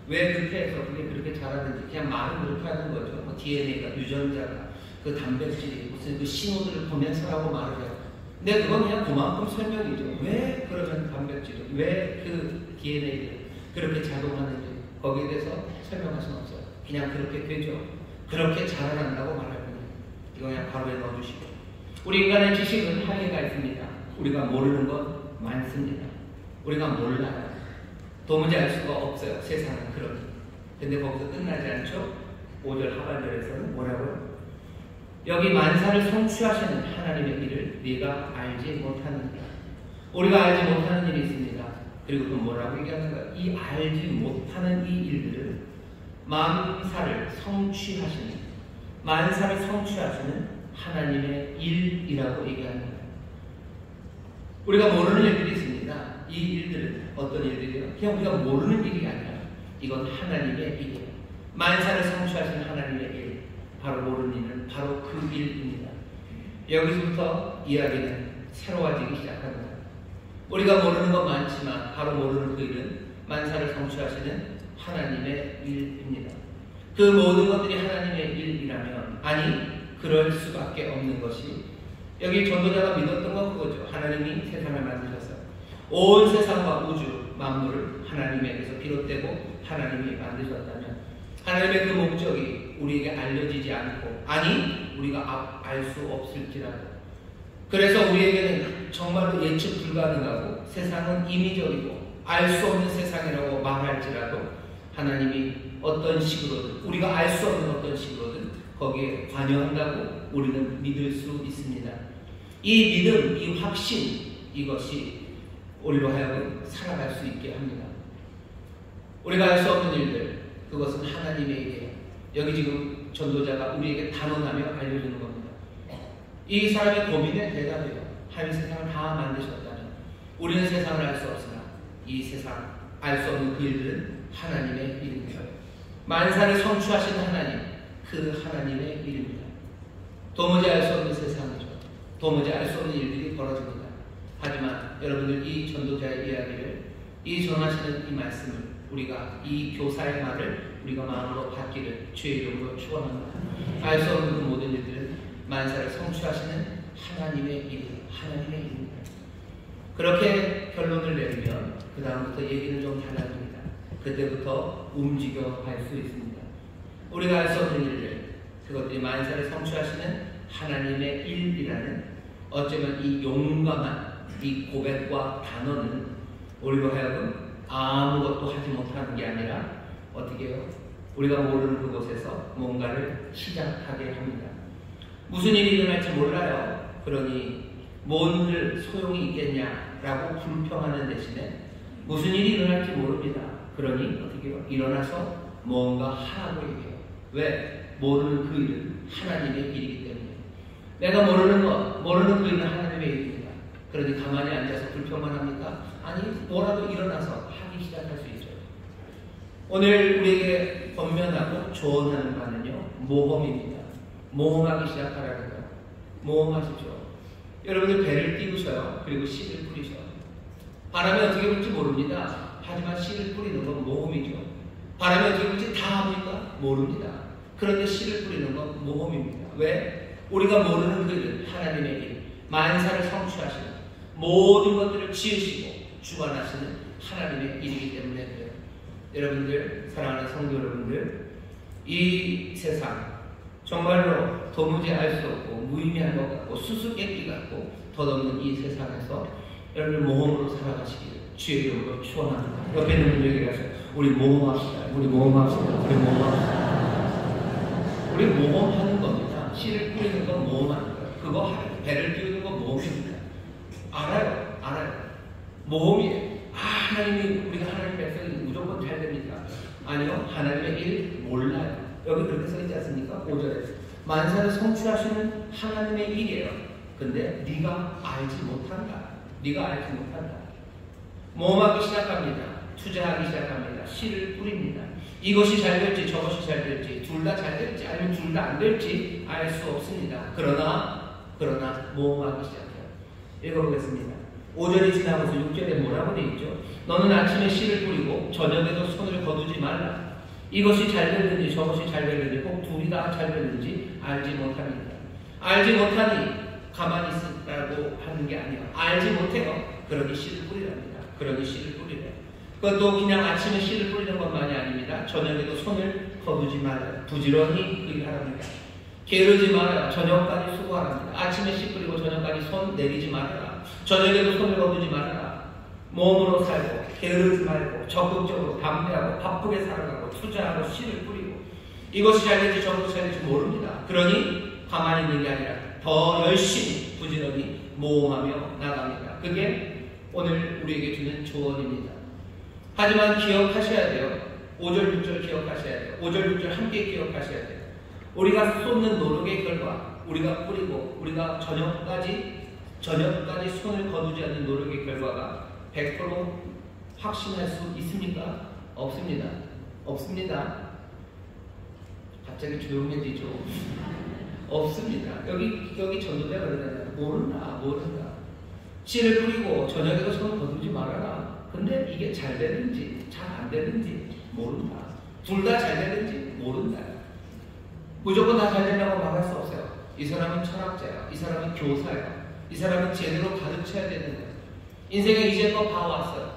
왜 그 태에서 그렇게 자라는지 그냥 말은 그렇게 하는 거죠. 뭐 DNA가, 유전자가, 그 단백질이 무슨 그 신호들을 보면서라고 말을 해요. 근데 그건 그냥 그만큼 설명이죠. 왜 그러면 단백질이, 왜 그 DNA를 그렇게 작용하는지 거기에 대해서 설명할 수는 없어요. 그냥 그렇게 되죠. 그렇게 자라난다고 말할 겁니다. 이거 그냥 바로에 넣어주시고. 우리 인간의 지식은 한계가 있습니다. 우리가 모르는 것 많습니다. 우리가 몰라요. 도무지 알 수가 없어요. 세상은 그러니. 근데 거기서 끝나지 않죠? 5절 하반절에서는 뭐라고요? 여기 만사를 성취하시는 하나님의 일을 네가 알지 못하느니라. 우리가 알지 못하는 일이 있습니다. 그리고 또 뭐라고 얘기하는가? 이 알지 못하는 이 일들을 만사를 성취하시는, 만사를 성취하시는 하나님의 일이라고 얘기하는 거예요. 우리가 모르는 일들이 있습니다. 이 일들은 어떤 일들이에요? 그냥 우리가 모르는 일이 아니라 이건 하나님의 일이에요. 만사를 성취하시는 하나님의 일, 바로 모르는 일은 바로 그 일입니다. 여기서부터 이야기는 새로워지기 시작합니다. 우리가 모르는 건 많지만 바로 모르는 그 일은 만사를 성취하시는 하나님의 일입니다. 그 모든 것들이 하나님의 일이라면, 아니 그럴 수밖에 없는 것이, 여기 전도자가 믿었던 건 그거죠. 하나님이 세상을 만드셨어요. 온 세상과 우주 만물을 하나님에게서 비롯되고 하나님이 만드셨다면 하나님의 그 목적이 우리에게 알려지지 않고, 아니 우리가 알 수 없을지라도, 그래서 우리에게는 정말로 예측 불가능하고 세상은 임의적이고 알 수 없는 세상이라고 말할지라도 하나님이 어떤 식으로든, 우리가 알 수 없는 어떤 식으로든 거기에 관여한다고 우리는 믿을 수 있습니다. 이 믿음, 이 확신, 이것이 우리로 하여금 살아갈 수 있게 합니다. 우리가 알 수 없는 일들, 그것은 하나님의 일이에요. 여기 지금 전도자가 우리에게 단언하며 알려주는 겁니다. 이 사람의 고민에 대답해요. 하나님 세상을 다 만드셨다면 우리는 세상을 알 수 없으나 이 세상 알 수 없는 그 일들은 하나님의 일입니다. 만사를 성취하신 하나님, 그 하나님의 일입니다. 도무지 알 수 없는 세상이죠. 도무지 알 수 없는 일들이 벌어집니다. 하지만 여러분들, 이 전도자의 이야기를, 이 전하시는 이 말씀을, 우리가 이 교사의 말을 우리가 마음으로 받기를 주의 이름으로 축원합니다. 알 수 없는 그 모든 일들은 만사를 성취하시는 하나님의 일, 하나님의 일입니다. 그렇게 결론을 내리면 그 다음부터 얘기는 좀 달라집니다. 그때부터 움직여 갈 수 있습니다. 우리가 알 수 없는 일들, 그것들이 만사를 성취하시는 하나님의 일이라는, 어쩌면 이 용감한 이 고백과 단어는 우리로 하여금 아무것도 하지 못하는 게 아니라 어떻게 해요? 우리가 모르는 그곳에서 뭔가를 시작하게 합니다. 무슨 일이 일어날지 몰라요. 그러니 뭔 일 소용이 있겠냐라고 불평하는 대신에 무슨 일이 일어날지 모릅니다. 그러니 어떻게 해요? 일어나서 뭔가 하라고 얘기해요. 왜? 모르는 그 일은 하나님의 일이기 때문에. 내가 모르는 것, 모르는 그 일은 하나님의 일입니다. 그러니 가만히 앉아서 불평만 합니까? 아니, 뭐라도 일어나서 하기 시작할 수 있죠. 오늘 우리에게 권면하고 조언하는 바는요, 모험입니다. 모험하기 시작하라는 거예요. 모험하십시오. 여러분들 배를 띄우셔요. 그리고 씨를 뿌리셔요. 바람이 어떻게 불지 모릅니다. 하지만 씨를 뿌리는 건 모험이죠. 바람이 어떻게 불지 다 합니까? 모릅니다. 그런데 씨를 뿌리는 건 모험입니다. 왜? 우리가 모르는 그 일, 하나님의 일, 만사를 성취하시는 모든 것들을 지으시고 주관하시는 하나님의 일이기 때문에 그래요. 여러분들, 사랑하는 성도 여러분들, 이 세상 정말로 도무지 알 수 없고 무의미한 것 같고 수수께끼 같고 덧없는 이 세상에서 여러분들 모험으로 살아가시기를 주의 이름으로 축원합니다. 옆에 있는 분들에게 가서 우리 모험합시다. 우리 모험합시다. 우리 모험합시다. 우리 모험하는 겁니다. 씨를 뿌리는 건 모험하는 거예요. 그거 배를 띄우는 건 모험입니다. 알아요. 모험이에요. 하나님이 우리가 하나님 백성이 무조건 잘 됩니까? 아니요. 하나님의 일 몰라요. 여기 그렇게 써있지 않습니까? 5절에 만사를 성취하시는 하나님의 일이에요. 근데 네가 알지 못한다. 모험하기 시작합니다. 투자하기 시작합니다. 씨를 뿌립니다. 이것이 잘 될지 저것이 잘 될지 둘 다 잘 될지 아니면 둘 다 안 될지 알 수 없습니다. 그러나 모험하기 시작해요. 읽어보겠습니다. 5절이 지나면서 6절에 뭐라고 되어 있죠? 너는 아침에 씨를 뿌리고 저녁에도 손을 거두지 말라. 이것이 잘 되는지 저것이 잘 되는지 꼭 둘이 다 잘 되는지 알지 못합니다. 알지 못하니 가만히 있으라고 하는 게 아니에요. 알지 못해요. 그러니 씨를 뿌리랍니다. 그것도 그냥 아침에 씨를 뿌리는 것만이 아닙니다. 저녁에도 손을 거두지 말아요. 부지런히 그 일하랍니다. 게으르지 말아요. 저녁까지 수고하랍니다. 아침에 씨 뿌리고 저녁까지 손 내리지 말아라. 저녁에도 손을 거두지 말아라. 몸으로 살고 게으르지 말고 적극적으로 담대하고 바쁘게 살아가고 투자하고 씨를 뿌리고 이것이 잘 될지 저것이 잘 될지 모릅니다. 그러니 가만히 있는 게 아니라 더 열심히 부지런히 모험하며 나갑니다. 그게 오늘 우리에게 주는 조언입니다. 하지만 기억하셔야 돼요. 5절 6절 기억하셔야 돼요. 5절 6절 함께 기억하셔야 돼요. 우리가 쏟는 노력의 결과, 우리가 뿌리고 우리가 저녁까지 손을 거두지 않는 노력의 결과가 100% 확신할 수 있습니까? 없습니다. 갑자기 조용해지죠. 없습니다. 여기 전도자가 그러잖아요. 모른다. 씨를 뿌리고 저녁에도 손을 거두지 말아라. 근데 이게 잘 되는지 잘 안 되는지 모른다. 둘 다 잘 되는지 모른다. 무조건 다 잘 된다고 말할 수 없어요. 이 사람은 철학자야. 이 사람은 교사야. 이 사람은 제대로 가르쳐야 되는 거예요. 인생에 이제껏 봐왔어요.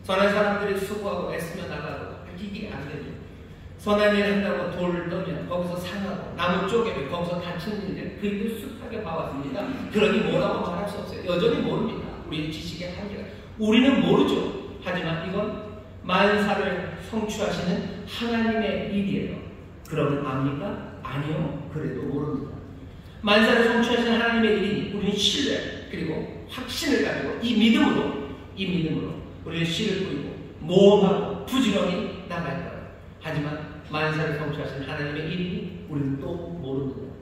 선한 사람들이 수고하고 애쓰며 나가고 이게 안 되죠. 선한 일 한다고 돌을 떠면 거기서 상하고 나무 쪼개면 거기서 다치는 일들 그 일을 숱하게 봐왔습니다. 그러니 뭐라고 말할 수 없어요. 여전히 모릅니다. 우리의 지식의 한계가. 우리는 모르죠. 하지만 이건 만사를 성취하시는 하나님의 일이에요. 그러면 압니까? 아니요. 그래도 모릅니다. 만사를 성취하시는 하나님의 일이 우리는 신뢰 그리고 확신을 가지고 이 믿음으로 우리는 씨를 뿌리고 모험하고 부지런히 나갈 거예요. 하지만 만사를 성취하시는 하나님의 일이 우리는 또 모릅니다.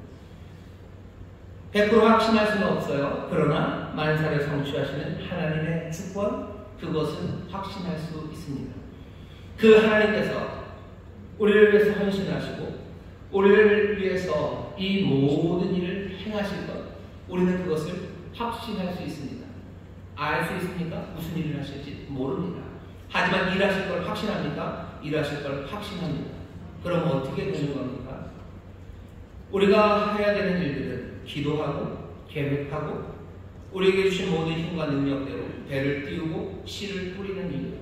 100% 확신할 수는 없어요. 그러나 만사를 성취하시는 하나님의 주권 그것은 확신할 수 있습니다. 그 하나님께서 우리를 위해서 헌신하시고 우리를 위해서 이 모든 일을 행하실 것 우리는 그것을 확신할 수 있습니다. 알 수 있습니까? 무슨 일을 하실지 모릅니다. 하지만 일하실 걸 확신합니까? 일하실 걸 확신합니다. 그럼 어떻게 되는 겁니까? 우리가 해야 되는 일들은 기도하고 계획하고 우리에게 주신 모든 힘과 능력대로 배를 띄우고 씨를 뿌리는 일이에요.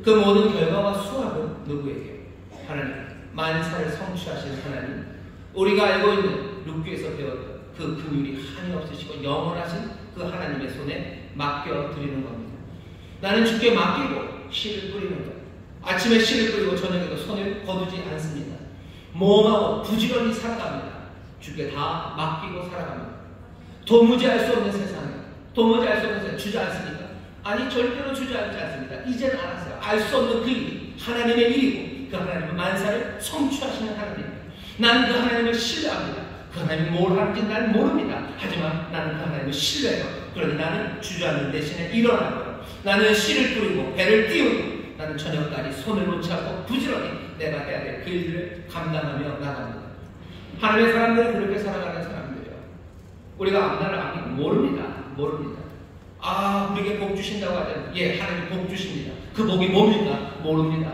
그 모든 결과와 수확은 누구에게? 하나님, 만사를 성취하신 하나님, 우리가 알고 있는 룻기에서 배웠던 그 긍휼이 한이 없으시고 영원하신 그 하나님의 손에 맡겨드리는 겁니다. 나는 주께 맡기고 씨를 뿌리는 것. 아침에 씨를 뿌리고 저녁에도 손을 거두지 않습니다. 모험하고 부지런히 살아갑니다. 주께 다 맡기고 살아갑니다. 도무지 알 수 없는 세상에 주저앉습니까? 아니 절대로 주저앉지 않습니다. 이제는 알았어요. 알 수 없는 그 일이 하나님의 일이고 그 하나님은 만사를 성취하시는 하나님입니다. 나는 그 하나님을 신뢰합니다. 그 하나님이 뭘 하는지 난 모릅니다. 하지만 나는 그 하나님을 신뢰해요. 그러니 나는 주저앉는 대신에 일어나고요. 나는 씨를 뿌리고 배를 띄우고 나는 저녁까지 손을 놓지 않고 부지런히 내가 해야 될 그 일들을 감당하며 나갑니다. 하나님의 사람들은 그렇게 살아가는 사람들이에요. 우리가 앞날을 아직 모릅니다. 우리에게 복 주신다고 하잖아요. 예, 하나님 복 주십니다. 그 복이 뭡니까? 모릅니다.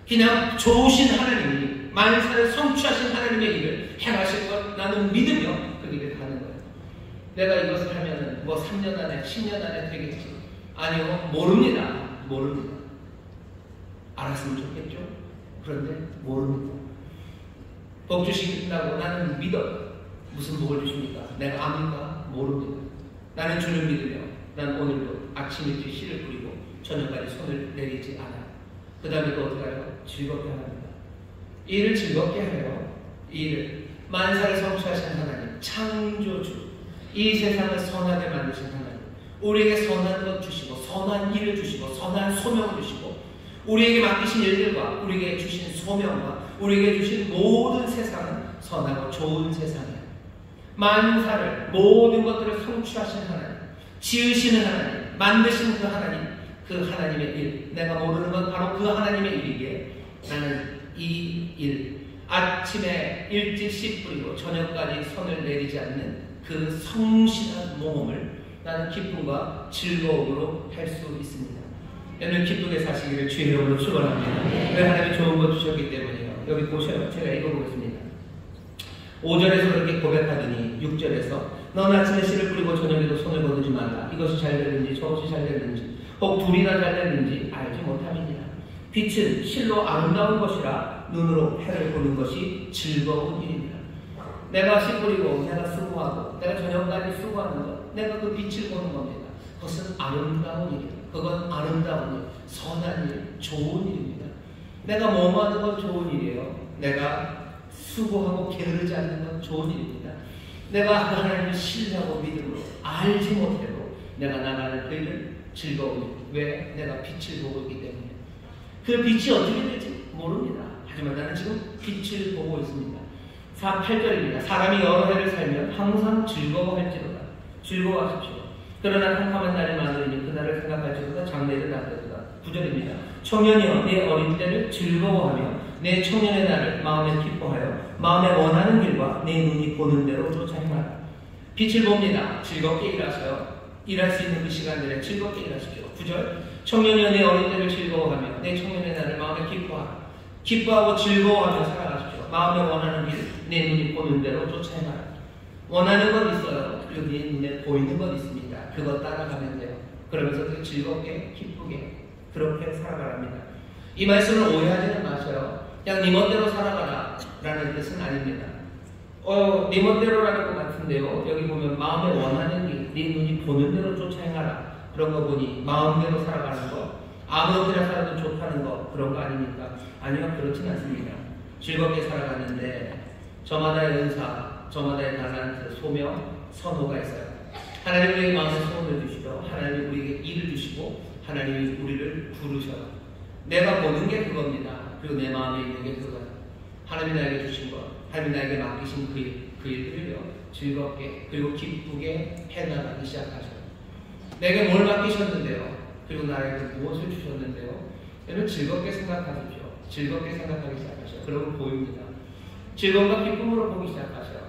그냥 좋으신 하나님이 만사를 성취하신 하나님의 일을 행하실 것 나는 믿으며 그 길을 가는 거예요. 내가 이것을 하면 뭐 3년 안에 10년 안에 되겠지. 아니요, 모릅니다. 알았으면 좋겠죠. 그런데 모릅니다. 복 주신다고 나는 믿어요. 무슨 복을 주십니까? 내가 압니까? 모릅니다. 나는 주를 믿으며 난 오늘도 아침 일찍 씨를 뿌리고 저녁까지 손을 내리지 않아요. 그 다음에 또 어떻게 해요? 즐겁게 합니다. 이 일을 즐겁게 하래요. 이 일을 만사를 성취하신 하나님, 창조주, 이 세상을 선하게 만드신 하나님, 우리에게 선한 것 주시고 선한 일을 주시고 선한 소명을 주시고 우리에게 맡기신 일들과 우리에게 주신 소명과 우리에게 주신 모든 세상은 선하고 좋은 세상이에요. 만사를 모든 것들을 성취하신 하나님, 지으시는 하나님, 만드신 그 하나님의 일, 내가 모르는 건 바로 그 하나님의 일이기에 나는 이 일, 아침에 일찍 씨 뿌리고 저녁까지 손을 내리지 않는 그 성실한 모험을 나는 기쁨과 즐거움으로 할 수 있습니다. 여러분 기쁘게 사시기를 주의 이름으로 축원합니다. 왜 하나님이 좋은 것 주셨기 때문이에요. 여기 보셔요. 제가 읽어보겠습니다. 5절에서 그렇게 고백하더니 6절에서 넌 아침에 씨를 뿌리고 저녁에도 손을 거두지 말라. 이것이 잘 되는지 저것이 잘 되는지 혹 둘이나 잘 되는지 알지 못함이니라. 빛은 실로 아름다운 것이라 눈으로 해를 보는 것이 즐거운 일입니다. 내가 씨 뿌리고 내가 수고하고 내가 저녁까지 수고하는 것, 내가 그 빛을 보는 겁니다. 그것은 아름다운 일이에요. 그건 아름다운 일, 선한 일, 좋은 일입니다. 내가 뭐하는 건 좋은 일이에요. 내가 수고하고 게으르지 않는 건 좋은 일입니다. 내가 하나님을 신뢰하고 믿음으로 알지 못해도 내가 나가는 그 일은 즐거운 일. 왜? 내가 빛을 보고 있기 때문에. 그 빛이 어떻게 될지 모릅니다. 하지만 나는 지금 빛을 보고 있습니다. 8절입니다. 사람이 여러 해를 살면 항상 즐거워할지로다. 즐거워하십시오. 그러나 캄캄한 날이 많으니 그날을 생각할지로다. 장래를 낫도다. 9절입니다. 청년이여 내 어린 때를 즐거워하며 내 청년의 날을 마음에 기뻐하여 마음에 원하는 길과 내 눈이 보는 대로 쫓아 행하라. 빛을 봅니다. 즐겁게 일하셔요. 일할 수 있는 그 시간들에 즐겁게 일하십시오. 9절 청년이여 내 어린 때를 즐거워하며 내 청년의 날을 마음에 기뻐하라. 기뻐하고 즐거워하며 살아가십시오. 마음에 원하는 길, 내 눈이 보는 대로 쫓아 행하라. 원하는 것 있어요. 그리고 내 눈에 보이는 것 있습니다. 그거 따라가면 돼요. 그러면서 즐겁게 기쁘게 그렇게 살아가랍니다. 이 말씀을 오해하지는 마셔요. 그냥 네 멋대로 살아가라 라는 뜻은 아닙니다. 네 멋대로라는 것 같은데요. 여기 보면 마음에 원하는 길, 네 눈이 보는 대로 쫓아 행하라. 그런 거 보니 마음대로 살아가는 거, 아무렇게나 살아도 좋다는 거, 그런 거 아닙니까? 아니요, 그렇진 않습니다. 즐겁게 살아가는데 저마다의 은사, 저마다의 달란트, 소명, 선호가 있어요. 하나님 우리에게 마음의 소원을 주시고 하나님이 우리에게 일을 주시고 하나님이 우리를 부르셔요. 내가 보는 게 그겁니다. 그리고 내 마음에 있는 게 그거예요. 하나님이 나에게 주신 것, 하나님이 나에게 맡기신 그 일들을요 즐겁게 그리고 기쁘게 해나가기 시작하셔요. 내게 뭘 맡기셨는데요. 그리고 나에게 무엇을 주셨는데요. 여러분 즐겁게 생각하십시오. 즐겁게 생각하기 시작하셔요. 그러면 보입니다. 즐거움과 기쁨으로 보기 시작하셔요.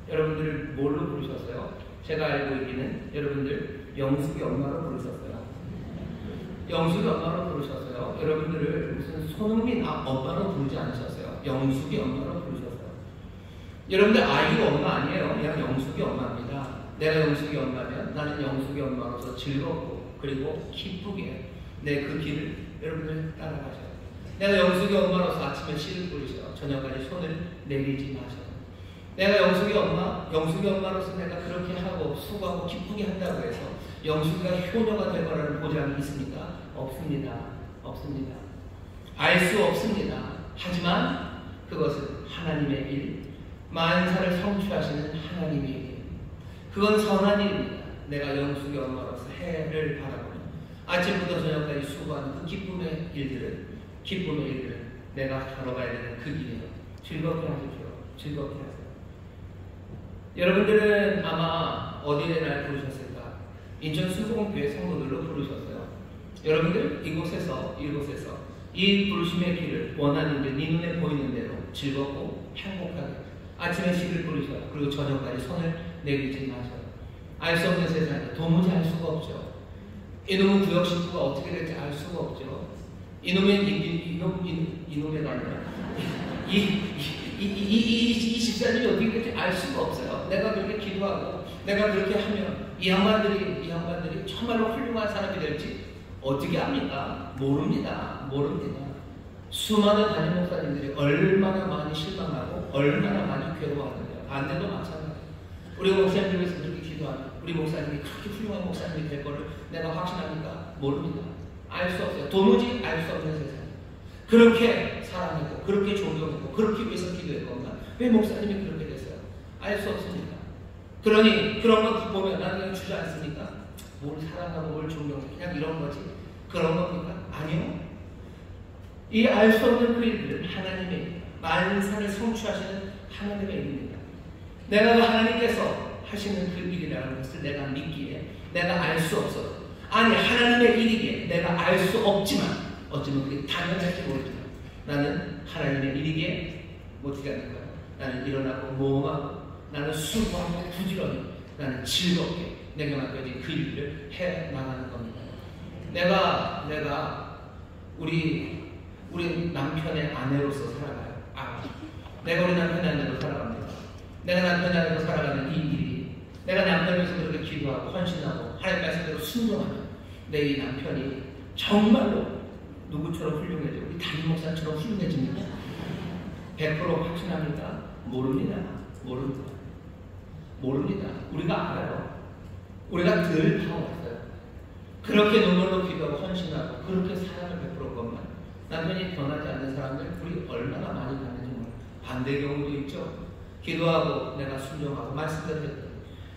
여러분들을 뭘로 부르셨어요? 제가 알고 있기는 여러분들 영숙이 엄마로 부르셨어요. 영숙이 엄마로 부르셨어요. 여러분들을 무슨 손흥민 엄마로 부르지 않으셨어요. 영숙이 엄마로 부르셨어요. 여러분들 아이가 엄마 아니에요. 그냥 영숙이 엄마입니다. 내가 영숙이 엄마면 나는 영숙이 엄마로서 즐겁고 그리고 기쁘게 내 그 길을 여러분들 따라가셔요. 내가 영숙이 엄마로서 아침에 씨를 뿌리셔요. 저녁까지 손을 내리지 마셔요. 내가 영숙이 엄마로서 내가 그렇게 하고 수고하고 기쁘게 한다고 해서 영숙이가 효녀가 될 거라는 보장이 있습니까? 없습니다. 없습니다. 알 수 없습니다. 하지만 그것은 하나님의 일, 만사를 성취하시는 하나님의 일. 그건 선한 일입니다. 내가 영숙이 엄마로서 해를 바라보는 아침부터 저녁까지 수고하는 그 기쁨의 일들은 내가 걸어가야 되는 그 길이에요. 즐겁게 하십시오. 즐겁게 하세요. 여러분들은 아마 어디에 날 부르셨을까? 인천 수봉교회 성도들로 부르셨어요. 여러분들 이곳에서 이 부르심의 길을 원하는 데 네 눈에 보이는 대로 즐겁고 행복하게 아침에 씨를 뿌리셔요. 그리고 저녁까지 손을 내리지 마셔요. 알 수 없는 세상에 도무지 알 수가 없죠. 이놈의 구역 식구가 어떻게 될지 알 수가 없죠. 이놈의가 아니라 이 집사님이 어떻게 될지 알 수가 없어요. 내가 그렇게 기도하고 내가 그렇게 하면 이 양반들이 정말로 훌륭한 사람이 될지 어떻게 압니까? 모릅니다. 수많은 담임 목사님들이 얼마나 많이 실망하고 얼마나 많이 괴로워하는데요. 반대도 마찬가지예요. 우리 목사님들에서 그렇게 기도하면 우리 목사님이 그렇게 훌륭한 목사님이 될 거를 내가 확신합니까? 모릅니다. 알 수 없어요. 도무지 알 수 없는 세상. 그렇게 사랑했고 그렇게 존경했고 그렇게 위해서 기도했건가? 왜 목사님이 그렇게 됐어요? 알 수 없습니다. 그러니 그런 것 보면 나는 그냥 주지 않습니까? 뭘 사랑하고 뭘 존경해 그냥 이런 거지 그런 겁니까? 아니요. 이 알 수 없는 그 일들은 하나님의 만사를 성취하시는 하나님의 일입니다. 내가 그 하나님께서 하시는 그 일이라는 것을 내가 믿기에 내가 알 수 없어도 아니 하나님의 일이기에 내가 알 수 없지만 어쩌면 그게 당연할지 모르지만 나는 하나님의 일이기에 어떻게 하는 거야? 나는 일어나고 모험하고 나는 수고하고 부지런히 나는 즐겁게 내게 맡겨진 그 일을 해 나가는 겁니다. 내가 우리 남편의 아내로서 살아가요. 내가 우리 남편의 아내로 살아갑니다. 내가 남편의 아내로 살아가는 이 일이 내가 남편에서 그렇게 기도하고 헌신하고 하나님 말씀대로 순종하면 내 이 남편이 정말로 누구처럼 훌륭해져? 우리 담임 목사처럼 훌륭해집니까? 100% 확신합니까? 모릅니다. 우리가 알아요. 우리가 늘 봐왔어요. 그렇게 눈물로 기도하고 헌신하고 그렇게 사랑을 베풀었건만 남편이 변하지 않는 사람들 우리 얼마나 많이 봤는지 몰라요. 반대 경우도 있죠. 기도하고 내가 순종하고 말씀대로 했더니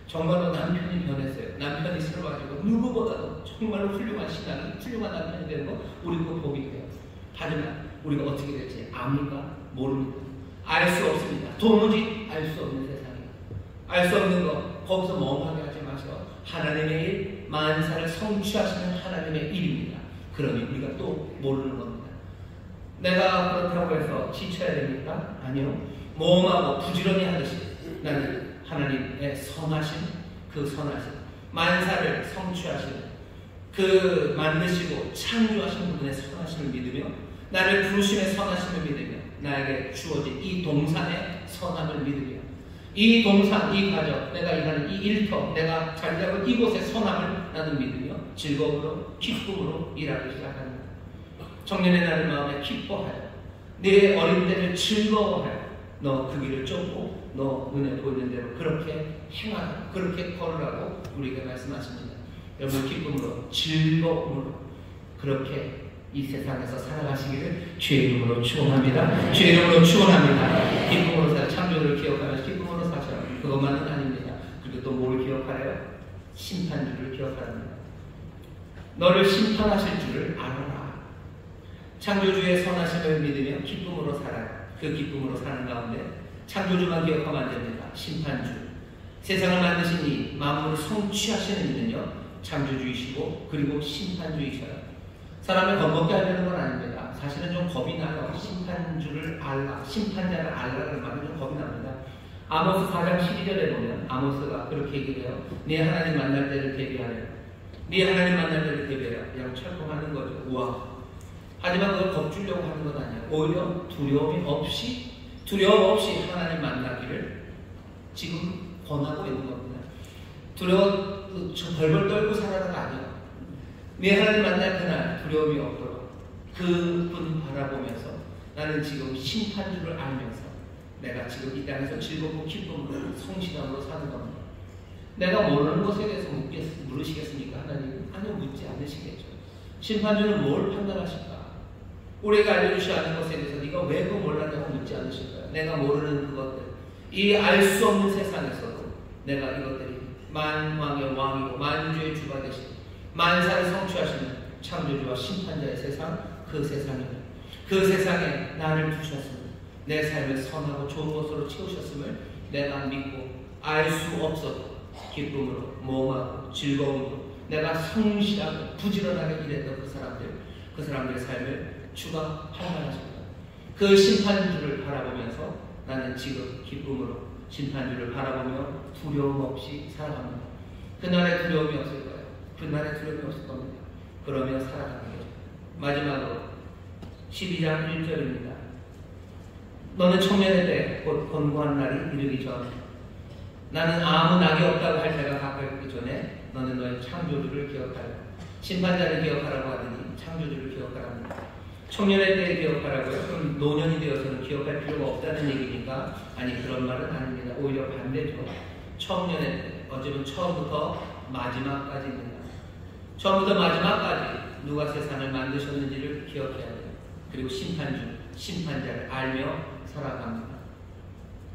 정말로 남편이 변했어요. 남편이 새로워지고 누구보다도 정말로 훌륭한 신앙이 훌륭한 남편이 되는 거 우리도 복이 돼요. 하지만 우리가 어떻게 될지 압니까? 모릅니다. 알 수 없습니다. 도무지 알 수 없는 세상이에요. 알 수 없는 거 거기서 멍하게 하지 마세요. 하나님의 일, 만사를 성취하시는 하나님의 일입니다. 그러니 우리가 또 모르는 겁니다. 내가 그렇다고 해서 지쳐야 됩니까? 아니요. 모험하고 부지런히 하듯이 나는 하나님의 선하심, 그 선하심, 만사를 성취하시는 그 만드시고 창조하신 분의 선하심을 믿으며 나를 부르심의 선하심을 믿으며 나에게 주어진 이 동산의 선함을 믿으며 이 동산, 이 가정, 내가 일하는 이 일터, 내가 자리잡은 이곳의 선함을 나는 믿으며 즐거움으로, 기쁨으로 일하기 시작합니다. 청년의 나를 마음에 기뻐하여 내 어린 때를 즐거워하여 너 그 길을 쫓고 너 눈에 보이는 대로 그렇게 행하라, 그렇게 걸으라고 우리에게 말씀하십니다. 여러분 기쁨으로, 즐거움으로 그렇게 이 세상에서 살아가시기를 주의 이름으로 축원합니다. 주의 이름으로 축원합니다. 기쁨으로 살, 창조를 기억하면서 기쁨으로 사셔라. 그것만은 아닙니다. 그리고 또 뭘 기억하래요? 심판주를 기억합니다. 너를 심판하실 줄을 알아라. 창조주의 선하심을 믿으며 기쁨으로 살아라. 그 기쁨으로 사는 가운데 창조주만 기억하면 안 됩니다. 심판주, 세상을 만드신 이 만물을 성취하시는 이는요 창조주이시고 그리고 심판주이셔요. 사람을 겁먹게 하려는 건 아닙니다. 사실은 좀 겁이 나요. 심판주를 알라, 심판자를 알라는 말은 좀 겁이 납니다. 아모스 4장 12절에 보면 아모스가 그렇게 얘기해요. 네 하나님 만날 때를 대비하여, 네 하나님 만날 때를 대비하여. 그냥 철컹하는 거죠. 우와. 하지만 그걸 겁주려고 하는 건 아니에요. 오히려 두려움 없이 하나님 만나기를 지금 권하고 있는 겁니다. 두려워 벌벌 떨고 살아가는 거 아니에요. 네 하나님 만날 그날 두려움이 없도록 그분 바라보면서 나는 지금 심판주를 알면서 내가 지금 이 땅에서 즐겁고 기쁨으로 성실함으로 사는 겁니다. 내가 모르는 것에 대해서 물으시겠습니까? 하나님? 아니요, 묻지 않으시겠죠. 심판주는 뭘 판단하실까? 우리가 알려주시 않은 것에 대해서 네가 왜 그거 몰랐냐고 묻지 않으실 거야. 내가 모르는 그것들, 이 알 수 없는 세상에서도 내가 이것들이 만왕의 왕이고 만주의 주가 되신 만사를 성취하시는 창조주와 심판자의 세상, 그 세상입니다. 그 세상에 나를 두셨으면 내 삶을 선하고 좋은 것으로 채우셨음을 내가 믿고 알 수 없어도 기쁨으로, 모험하고 즐거움으로 내가 성실하고 부지런하게 일했던 그 사람들의 삶을 주가 판단하십니다. 그 심판주를 바라보면서 나는 지금 기쁨으로 심판주를 바라보며 두려움 없이 살아갑니다. 그날의 두려움이 없을 거예요. 그날의 두려움이 없을 겁니다. 그러며 살아가는 거죠. 마지막으로 12장 1절입니다. 너는 청년의 때 곧 권고한 날이 이르기 전 나는 아무 낙이 없다고 할 때가 가까이 있기 전에 너는 너의 창조주를 기억하라. 심판자를 기억하라고 하더니 창조주를 기억하랍니다. 청년의 때에 기억하라고요? 그럼 노년이 되어서는 기억할 필요가 없다는 얘기니까? 아니, 그런 말은 아닙니다. 오히려 반대죠. 청년의 때, 어쩌면 처음부터 마지막까지입니다. 처음부터 마지막까지 누가 세상을 만드셨는지를 기억해야 돼요. 그리고 심판자를 알며 살아갑니다.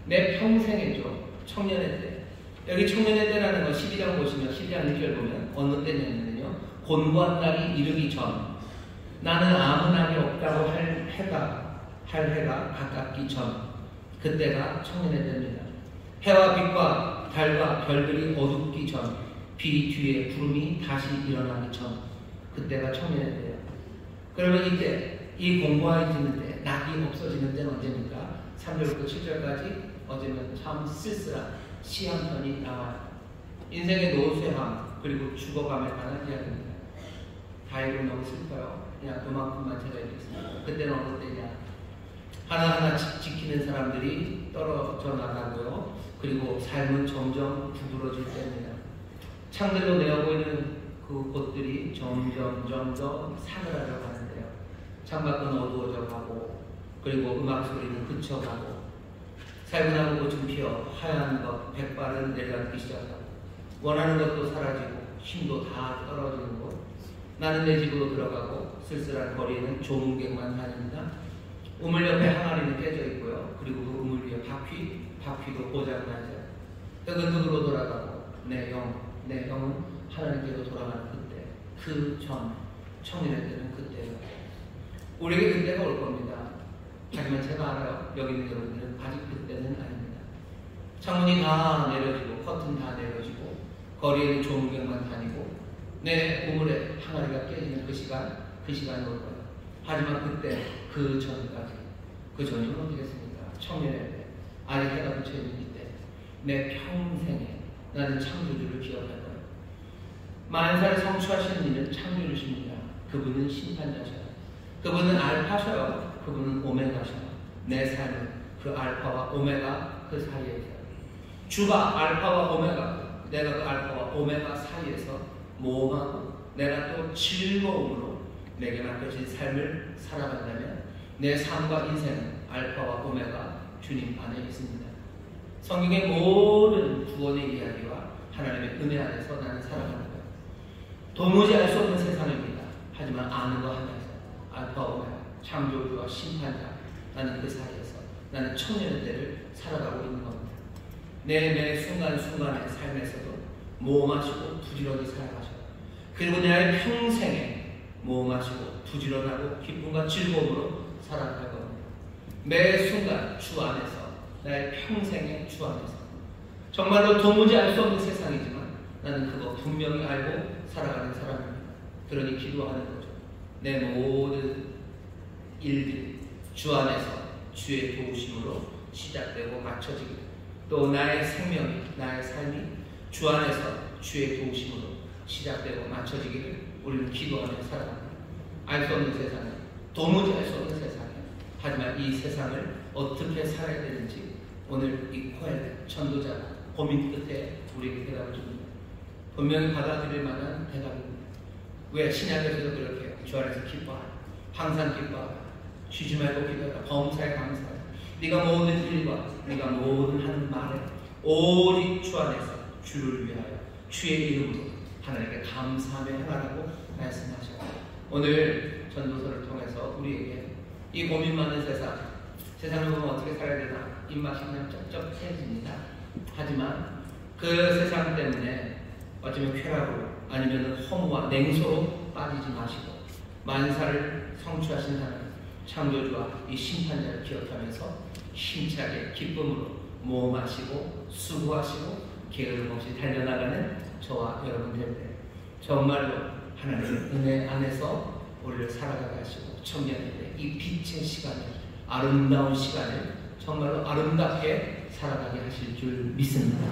내 평생이죠. 청년의 때. 여기 청년의 때라는 건 12장 보시면 12장 1절 보면 어느 때냐면요. 곤고한 날이 이르기 전 나는 아무 날이 없다고 할 해가 가깝기 전 그때가 청년의 때입니다. 해와 빛과 달과 별들이 어둡기 전 비 뒤에 구름이 다시 일어나기 전 그때가 청년의 때예요. 그러면 이때 이 공고해지는 때 낙이 없어지는 때는 언제입니까? 3절부터 7절까지 어쩌면 참 쓸쓸한 시 한 편이 나와요. 인생의 노쇠함 그리고 죽어감에 관한 이야기입니다. 다 읽으면 너무 슬퍼요. 그냥 그만큼만 제가 읽겠습니다. 그때는 어느 때냐? 하나하나 지키는 사람들이 떨어져 나가고요. 그리고 삶은 점점 부드러질 때입니다. 창들로 내어보이는 그 곳들이 점점 사그라져 가는데요. 창밖은 어두워져 가고 그리고 음악 소리는 그쳐가고 살구나무 꽃은 피어 하얀 것 백발은 내려앉기 시작하고 원하는 것도 사라지고 힘도 다 떨어지는 곳 나는 내 집으로 들어가고 쓸쓸한 거리에는 조문객만 다닙니다. 우물 옆에 항아리는 깨져 있고요. 그리고 그 우물 위에 바퀴도 고장나죠. 뜨근뜨근으로 돌아가고 내 영은 하나님께로 돌아가는 그때 그 전 청년의 때는 그때예요. 우리에게 그때가 올 겁니다. 하지만 제가 알아요. 여기 있는 여러분들은 아직 그때는 아닙니다. 창문이 다 내려지고 커튼 다 내려지고 거리에는 조문객만 다니고 내 우물에 항아리가 깨지는 그 시간이 올 거예요. 하지만 그때 그 전까지 그 전이 어디겠습니까? 청년의 때 아직 해가 붙여있는 이때 내 평생에 나는 창조주를 기억할 거예요. 만사를 성취하시는 이는 창조주십니다. 그분은 심판자셔요. 그분은 알파셔요. 그분은 오메가셔요. 내 삶은 그 알파와 오메가 그 사이에 있어요. 주가 알파와 오메가 내가 그 알파와 오메가 사이에서 모험하고 내가 또 즐거움으로 내게 맡겨진 삶을 살아간다면 내 삶과 인생은 알파와 오메가 주님 안에 있습니다. 성경의 모든 구원의 이야기와 하나님의 은혜 안에서 나는 살아가는 거예요. 도무지 알 수 없는 세상입니다. 하지만 아는 거 하나 있어요. 알파 오메가 창조주와 심판자 나는 그 사이에서 나는 청년의 때를 살아가고 있는 겁니다. 내 순간순간의 삶에서도 모험하시고 부지런히 살아가셔요. 그리고 내 평생에 모험하시고 부지런하고 기쁨과 즐거움으로 살아갈 겁니다. 매 순간 주 안에서 나의 평생의 주 안에서 정말로 도무지 알 수 없는 세상이지만 나는 그거 분명히 알고 살아가는 사람입니다. 그러니 기도하는 거죠. 내 모든 일들이 주 안에서 주의 도우심으로 시작되고 맞춰지기를 또 나의 생명이 나의 삶이 주 안에서 주의 도우심으로 시작되고 맞춰지기를 우리는 기도하며 살아갑니다. 알 수 없는 세상에 도무지 알 수 없는 세상에 하지만 이 세상을 어떻게 살아야 되는지 오늘 이 코엘렛 전도자가 고민 끝에 우리에게 대답을 줍니다. 분명히 받아들일 만한 대답입니다. 왜 신약에서도 그렇게 해요? 주 안에서 기뻐하라. 항상 기뻐하라. 쉬지 말고 기도하라. 범사에 감사하라. 네가 모든 일과 네가 모든 하는 말에 오직 주 안에서 주를 위하여 주의 이름으로 하나님께 감사하며 행하라고 말씀하셔요. 오늘 전도서를 통해서 우리에게 이 고민 많은 세상을 보면 어떻게 살아야 되나 입맛이 그냥 쩝쩝해집니다. 하지만 그 세상 때문에 어쩌면 쾌락으로 아니면 허무와 냉소로 빠지지 마시고 만사를 성취하신 하나님 창조주와 이 심판자를 기억하면서 힘차게 기쁨으로 모험하시고 수고하시고 게으름 없이 달려나가는 저와 여러분 될 때 정말로 하나님의 은혜 안에서 우리를 살아가게 하시고 청년의 때 이 빛의 시간을 아름다운 시간을 정말로 아름답게 살아가게 하실 줄 믿습니다.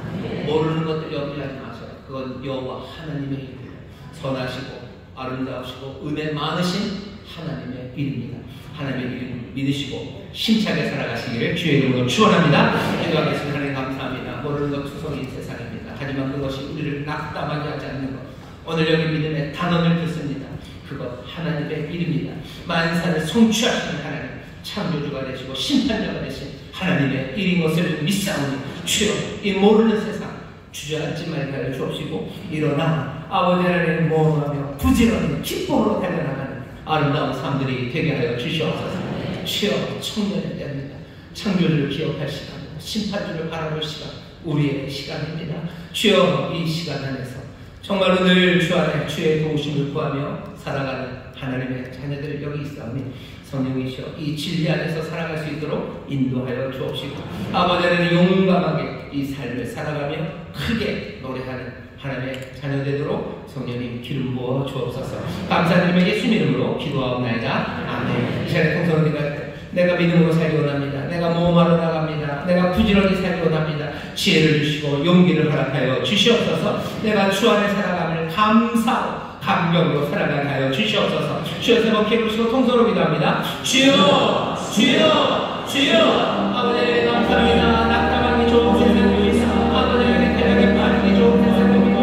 모르는 것들 염려하지 마세요. 그건 여호와 하나님의 일입니다. 선하시고 아름다우시고 은혜 많으신 하나님의 일입니다. 하나님의 이름을 믿으시고 힘차게 살아가시기를 주의 이름으로 축원합니다. 기도하겠습니다. 하나님 감사합니다. 모르는 것 투성인 세상입니다. 하지만 그것이 우리를 낙담하게 하지 않는 것, 오늘 여기 믿음의 단언을 듣습니다. 그것 하나님의 이름이다. 만사를 성취하시는 하나님, 창조주가 되시고 심판자가 되신 하나님의 일인 것을 믿사오니 주여 이 모르는 세상 주저앉지 말게 하여 주옵시고 일어나 아버지 하나님 모험하며 부지런히 기쁨으로 달려나가는 아름다운 삶들이 되게 하여 주시옵소서. 주여 청년의 때입니다. 창조주를 기억할 시간, 심판주를 바라볼 시간, 우리의 시간입니다. 주여 이 시간 안에서 정말로 늘 주 안에 주의 도우심을 구하며 살아가는 하나님의 자녀들 여기 있사오니 성령이시여 이 진리 안에서 살아갈 수 있도록 인도하여 주옵시고 아버지는 용감하게 이 삶을 살아가며 크게 노래하는 하나님의 자녀 되도록 성령님 기름 부어 주옵소서. 감사드리며 예수 이름으로 기도하옵나이다. 아멘. 이 시간에 통성을 기도할 때 내가 믿음으로 살기 원합니다. 내가 모험하러 나갑니다. 내가 부지런히 살기 원합니다. 지혜를 주시고 용기를 허락하여 주시옵소서. 내가 주 안에 살아감을 감사하고 감격으로 살아가게 하여 주시옵소서. 주여 세 번 부르시고 통성으로 기도합니다. 주여 주여 주여. 아버지 감사합니다. 낙담하기 좋은 세상입니다. 아버지 대략에 빠르기 좋은 세상입니다.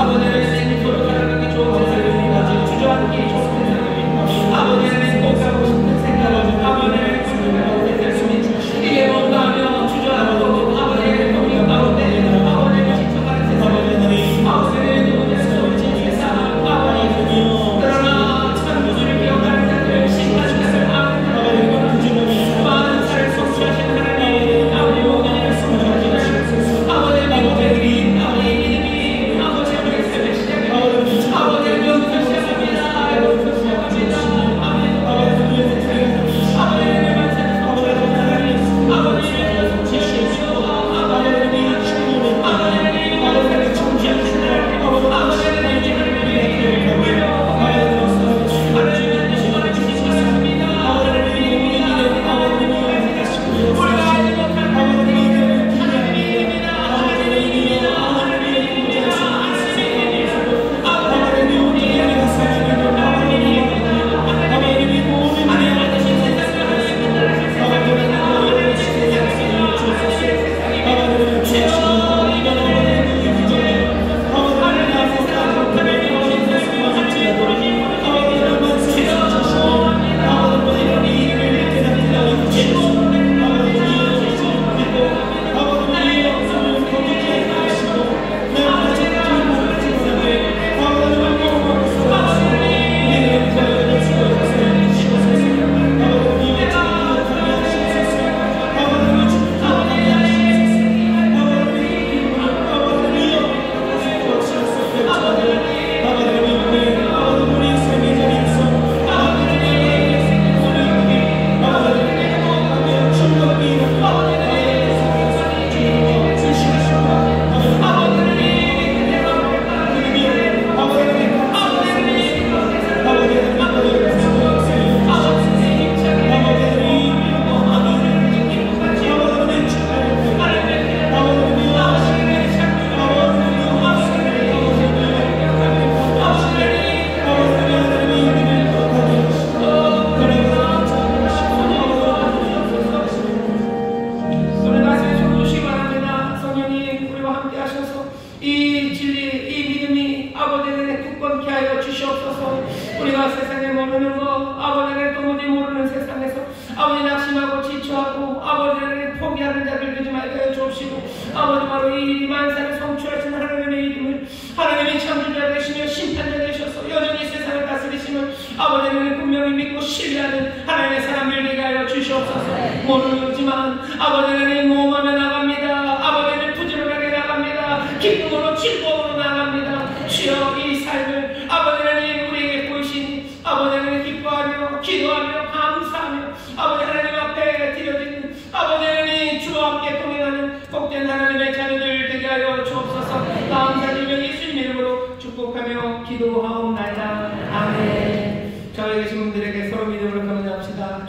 아버지 생기로 살아가기 좋은 세상입니다. 주저앉기 좋은 세상입니다. 아버지 꼭 가고 싶은 생각은 아버지 이게 뭔가 하며 주저앉고 아버지의 동력 가운데 아버지를 지쳐가는 세상 아버지의 누구냐서 세상 아버지 그러나 창조주를 기억하는 자들 심판자들 아버지 많은 살을 성취하신 하나님 아버지 모든 성취하시는 아버지 미국의 아버지 믿음이 아버지 우리의 삶의 시작입니다. 아버지 여기서 시작합니다. 여기서 시작합니다.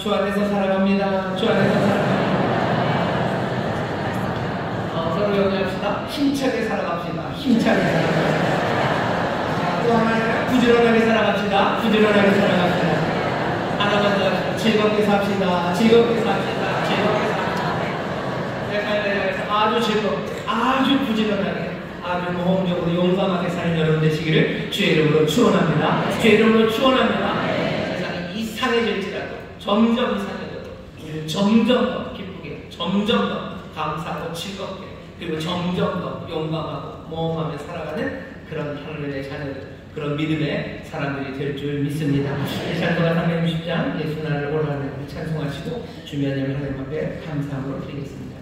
아버지 세상에 아버지 힘차게 살아갑시다. 힘차게 살아갑시다. 또 하나 부지런하게 살아갑시다. 부지런하게 살아갑시다. 하나만 더 합시다. 즐겁게 삽시다. 즐겁게 삽시다. 즐겁게 삽시다. 내가 아주 즐겁게, 아주 부지런하게, 아주 모험적으로 용감하게 사는 여러분 되시기를 주의 이름으로 축원합니다. 주의 이름으로 축원합니다. 세상이 이상해질지라도 점점 이상해져도 우리는 점점 더 기쁘게, 점점 더 감사하고 즐겁게, 그리고 점점 더 용감하고 모험하며 살아가는 그런 하나님의 자녀들, 그런 믿음의 사람들이 될 줄 믿습니다. 찬송가 360장 예수 나를 오라는 찬송하시고 주면 하나님 앞에 감사함으로 드리겠습니다.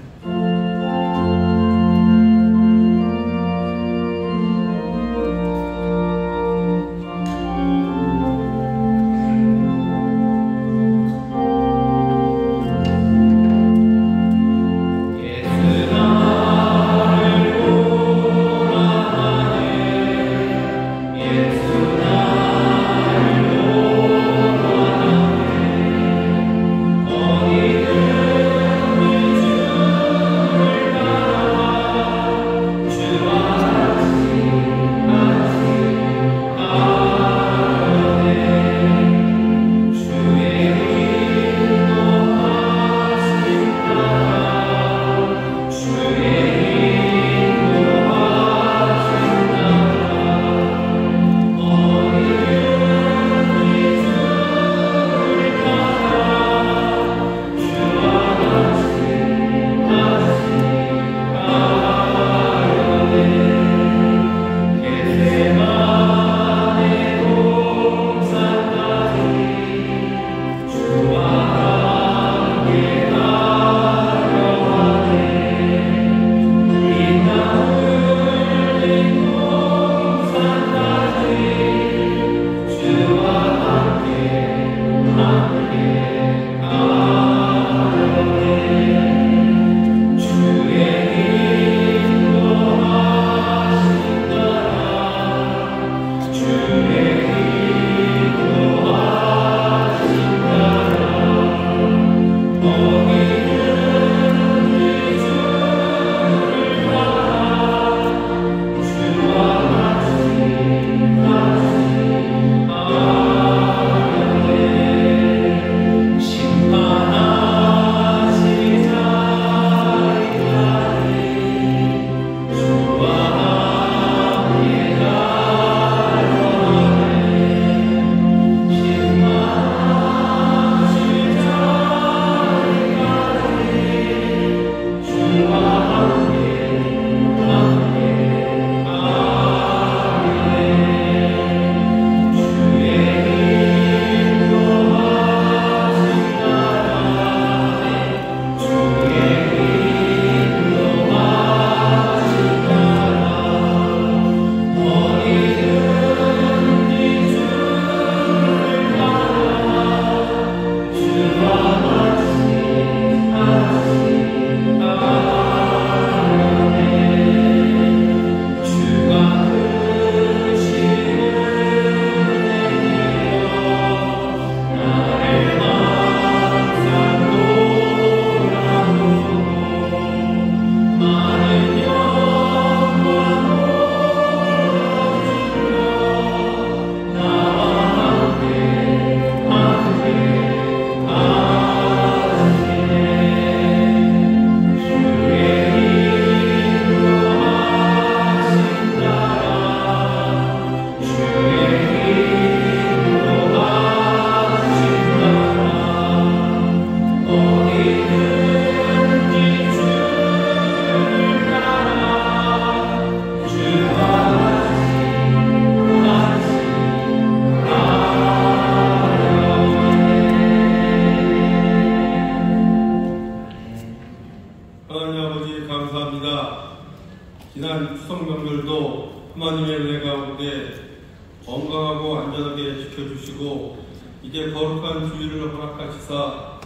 하나님의 은혜 가운데 건강하고 안전하게 지켜주시고 이제 거룩한 주일을 허락하시사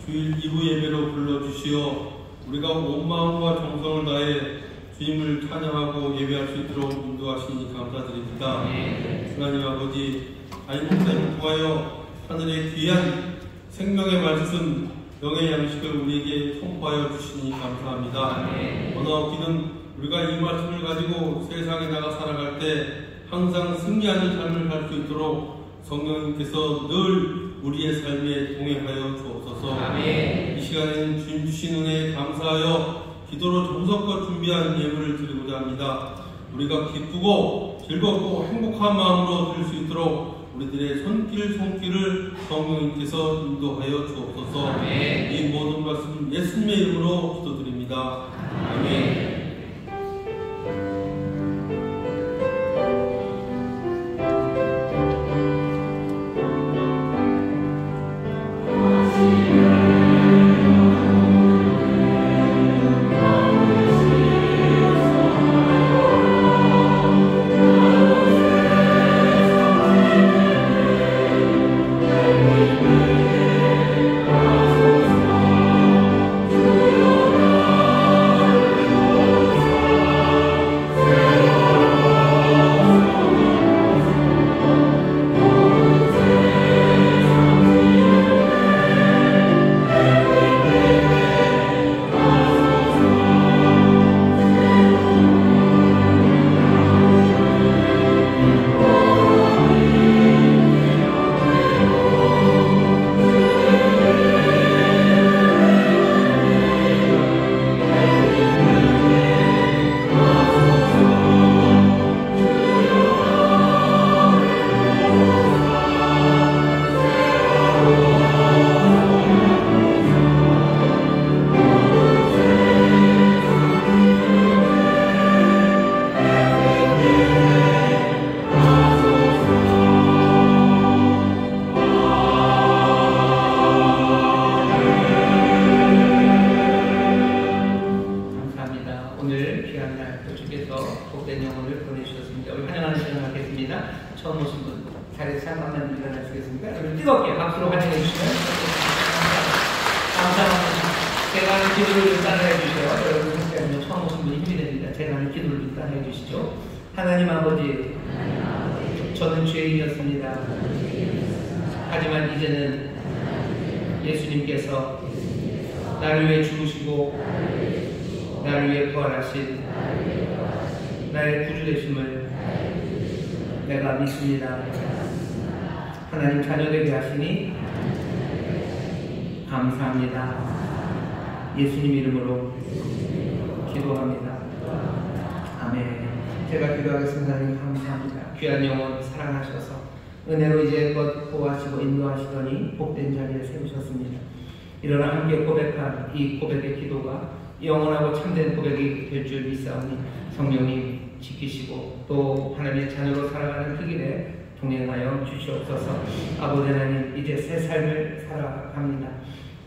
주일 2부 예배로 불러주시어 우리가 온 마음과 정성을 다해 주님을 찬양하고 예배할 수 있도록 인도하시니 감사드립니다. 하나님 아버지, 아이 목사님을 통하여 하늘의 귀한 생명의 말씀, 영의 양식을 우리에게 선포하여 주시니 감사합니다. 언어없기는 우리가 이 말씀을 가지고 세상에 나가 살아갈 때 항상 승리하는 삶을 살 수 있도록 성령님께서 늘 우리의 삶에 동행하여 주옵소서. 아멘. 이 시간에는 주님 주신 은혜에 감사하여 기도로 정성껏 준비한 예물을 드리고자 합니다. 우리가 기쁘고 즐겁고 행복한 마음으로 드릴 수 있도록 우리들의 손길을 성령님께서 인도하여 주옵소서. 아멘. 이 모든 말씀 예수님의 이름으로 기도드립니다. 아멘. 하나님 아버지, 저는 죄인이었습니다. 하지만 이제는 예수님께서 나를 위해 죽으시고 나를 위해 부활하신 나의 구주 되심을 내가 믿습니다. 하나님 자녀 되게 하시니 감사합니다. 예수님 이름으로 기도합니다. 아멘. 제가 기도하겠습니다. 하나님 감사합니다. 귀한 영혼 사랑하셔서 은혜로 이제껏 보호하시고 인도하시더니 복된 자리에 세우셨습니다. 일어나 함께 고백한 이 고백의 기도가 영원하고 참된 고백이 될 줄 믿사오니 성령님 지키시고 또 하나님의 자녀로 살아가는 그 길에 동행하여 주시옵소서. 아버지 하나님, 이제 새 삶을 살아갑니다.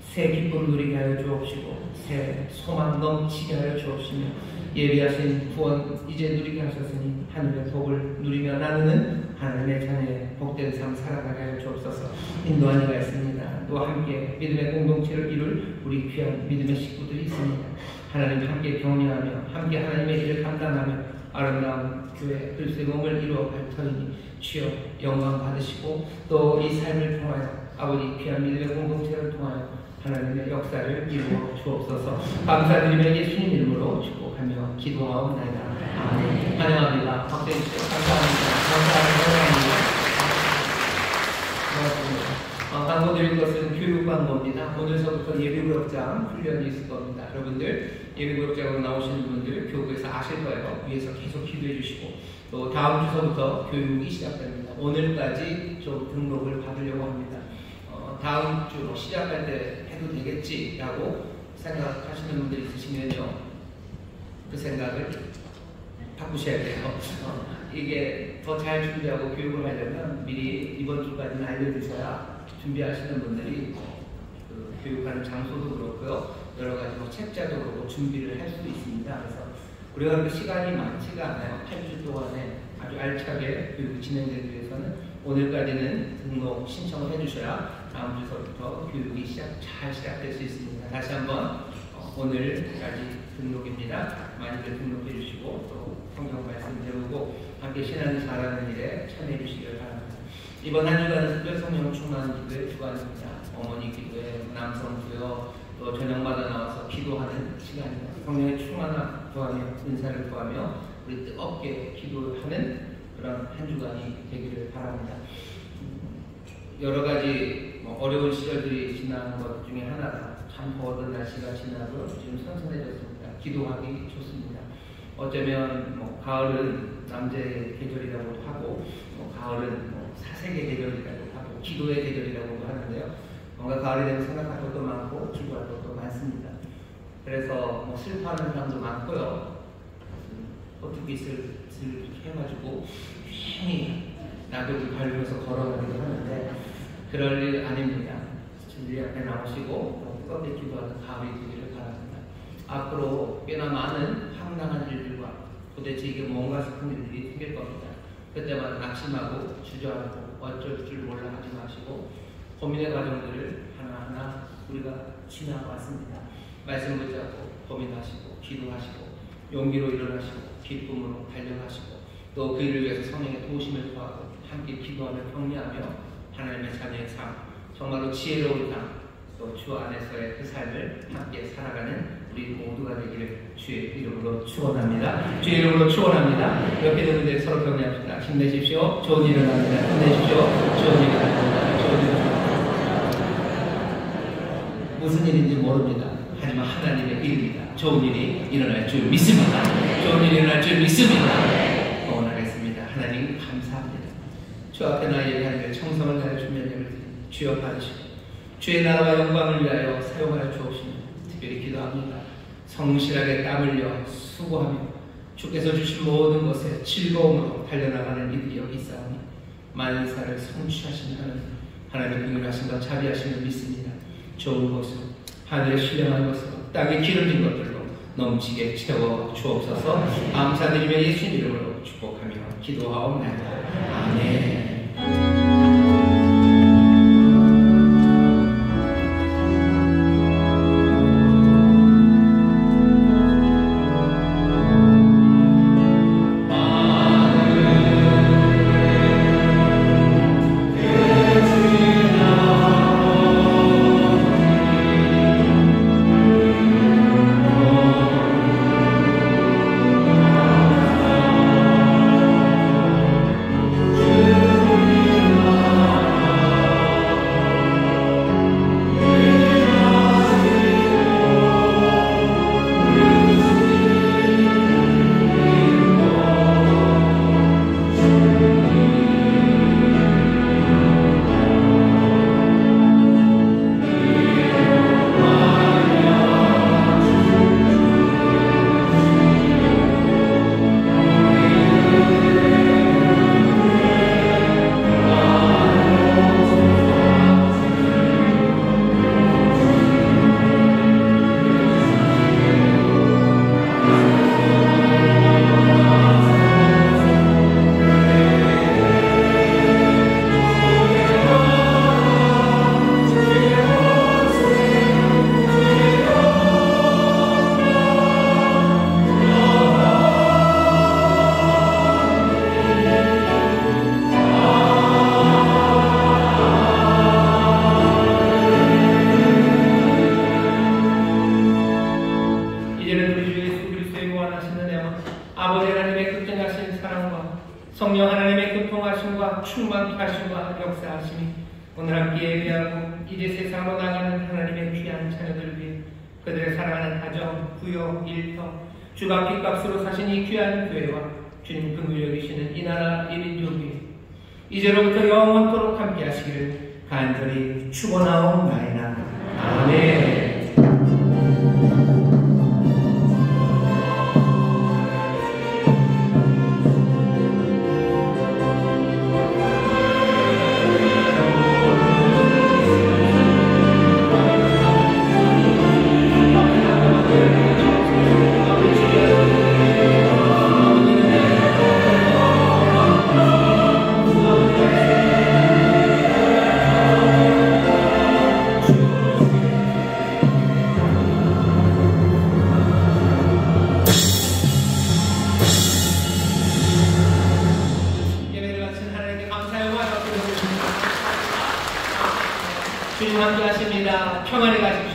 새 기쁨 누리게 하여 주옵시고 새 소망 넘치게 하여 주옵시며 예비하신 구원 이제 누리게 하셨으니 하늘의 복을 누리며 나누는 하나님의 자녀의 복된 삶 살아가게 하여 주옵소서. 인도하니가 있습니다. 또 함께 믿음의 공동체를 이룰 우리 귀한 믿음의 식구들이 있습니다. 하나님 함께 격려하며 함께 하나님의 일을 감당하며 아름다운 교회 그리스도의 몸을 이루어갈 터이니 주여 영광 받으시고 또 이 삶을 통하여 아버지 귀한 믿음의 공동체를 통하여 하나님의 역사를 이루어 주옵소서. 감사드리며 예수님 이름으로 축복하며 기도하옵나이다. 아멘. 환영합니다. 박수해 주시죠. 감사합니다. 고맙습니다. 광고 드릴 것은 교육 광고입니다. 오늘서부터 예비구역장 훈련이 있을 겁니다. 여러분들 예비구역장으로 나오시는 분들 교구에서 아실 거예요. 위에서 계속 기도해 주시고 또 다음 주서부터 교육이 시작됩니다. 오늘까지 좀 등록을 받으려고 합니다. 다음 주 시작할 때 해도 되겠지라고 생각하시는 분들 있으시면요, 그 생각을 바꾸셔야 돼요. 이게 더 잘 준비하고 교육을 하려면 미리 이번 주까지는 알려주셔야 준비하시는 분들이 그 교육하는 장소도 그렇고요, 여러 가지 뭐 책자도 그렇고 준비를 할 수 있습니다. 그래서 우리가 그 시간이 많지가 않아요. 8주 동안에 아주 알차게 교육이 진행되기 위해서는 오늘까지는 등록 신청을 해주셔야 다음 주서부터 교육이 잘 시작될 수 있습니다. 다시 한번 오늘까지 등록입니다. 많이들 등록해 주시고 또 성경 말씀 배우고 함께 신앙을 잘하는 일에 참여해 주시길 바랍니다. 이번 한 주간은 특별 성령 충만 기도의 주간입니다. 어머니 기도회, 남성 구역, 또 저녁마다 나와서 기도하는 시간입니다. 성령의 충만함 구하며 은사를 구하며 우리 뜨겁게 기도하는 그런 한 주간이 되기를 바랍니다. 여러 가지 어려운 시절들이 지난 것 중에 하나가 참 더웠던 날씨가 지나고 지금 선선해졌습니다. 기도하기 좋습니다. 어쩌면 가을은 남자의 계절이라고도 하고 가을은 사색의 계절이라고 하고 기도의 계절이라고도 하는데요. 뭔가 가을이 되면 생각할 것도 많고 기도할 것도 많습니다. 그래서 슬퍼하는 사람도 많고요. 포트깃을 이렇게 해가지고 괜히 낙엽을 밟으면서 걸어가기도 하는데 그럴 일 아닙니다. 진리 앞에 나오시고 뜨겁게 기도하는 가을이 되기를 바랍니다. 앞으로 꽤나 많은 황당한 일들과 도대체 이게 뭔가 싶은 일들이 생길 겁니다. 그때마다 낙심하고 주저하고 어쩔 줄 몰라 하지 마시고 고민의 과정들을 하나하나 우리가 지나왔습니다. 말씀 붙잡고 고민하시고 기도하시고 용기로 일어나시고 기쁨으로 달려가시고 또 그 일을 위해서 성령의 도우심을 구하고 함께 기도하며 격려하며 하나님의 자녀의 삶, 정말로 지혜로운 삶, 또 주 안에서의 그 삶을 함께 살아가는 우리 모두가 되기를 주의 이름으로 축원합니다. 주의 이름으로 축원합니다. 옆에 있는 분들 서로 격려합시다. 힘내십시오. 좋은 일을 합니다. 힘내십시오. 좋은 일을 합니다. 좋은 일을 합니다. 무슨 일인지 모릅니다. 하지만 하나님의 일입니다. 좋은 일이 일어날 줄 믿습니다. 좋은 일이 일어날 줄 믿습니다. 응원하겠습니다. 하나님 감사합니다. 주 앞에 나의 예배하는 청성을 다해 주면을 주여 받으시고 주의 나라와 영광을 위하여 사용하여 주옵시며 특별히 기도합니다. 성실하게 땀 흘려 수고하며 주께서 주신 모든 것에 즐거움으로 달려나가는 이들이 여기 있사오니 만사를 성취하신 하나님 긍휼하심과 자비하심을 믿습니다. 좋은 것으로 하늘에 신령한 것으로 땅에 기름진 것들로 넘치게 채워 주옵소서. 감사드리며 예수님 이름으로 축복하며 기도하옵나이다. 아멘. 성령 하나님의 교통하심과 충만케 하심과 역사하심이 오늘 함께 예배하고 이제 세상으로 나가는 하나님의 귀한 자녀들 위해 그들의 사랑하는 가정, 부여, 일터, 주가 빚값으로 사신 이 귀한 교회와 주님 긍휼히 여기시는 이 나라 이 민족 위에 이제로부터 영원토록 함께 하시기를 간절히 축원하옵나이다. 아멘. 주님 함께 하십니다. 평안히 가십시오.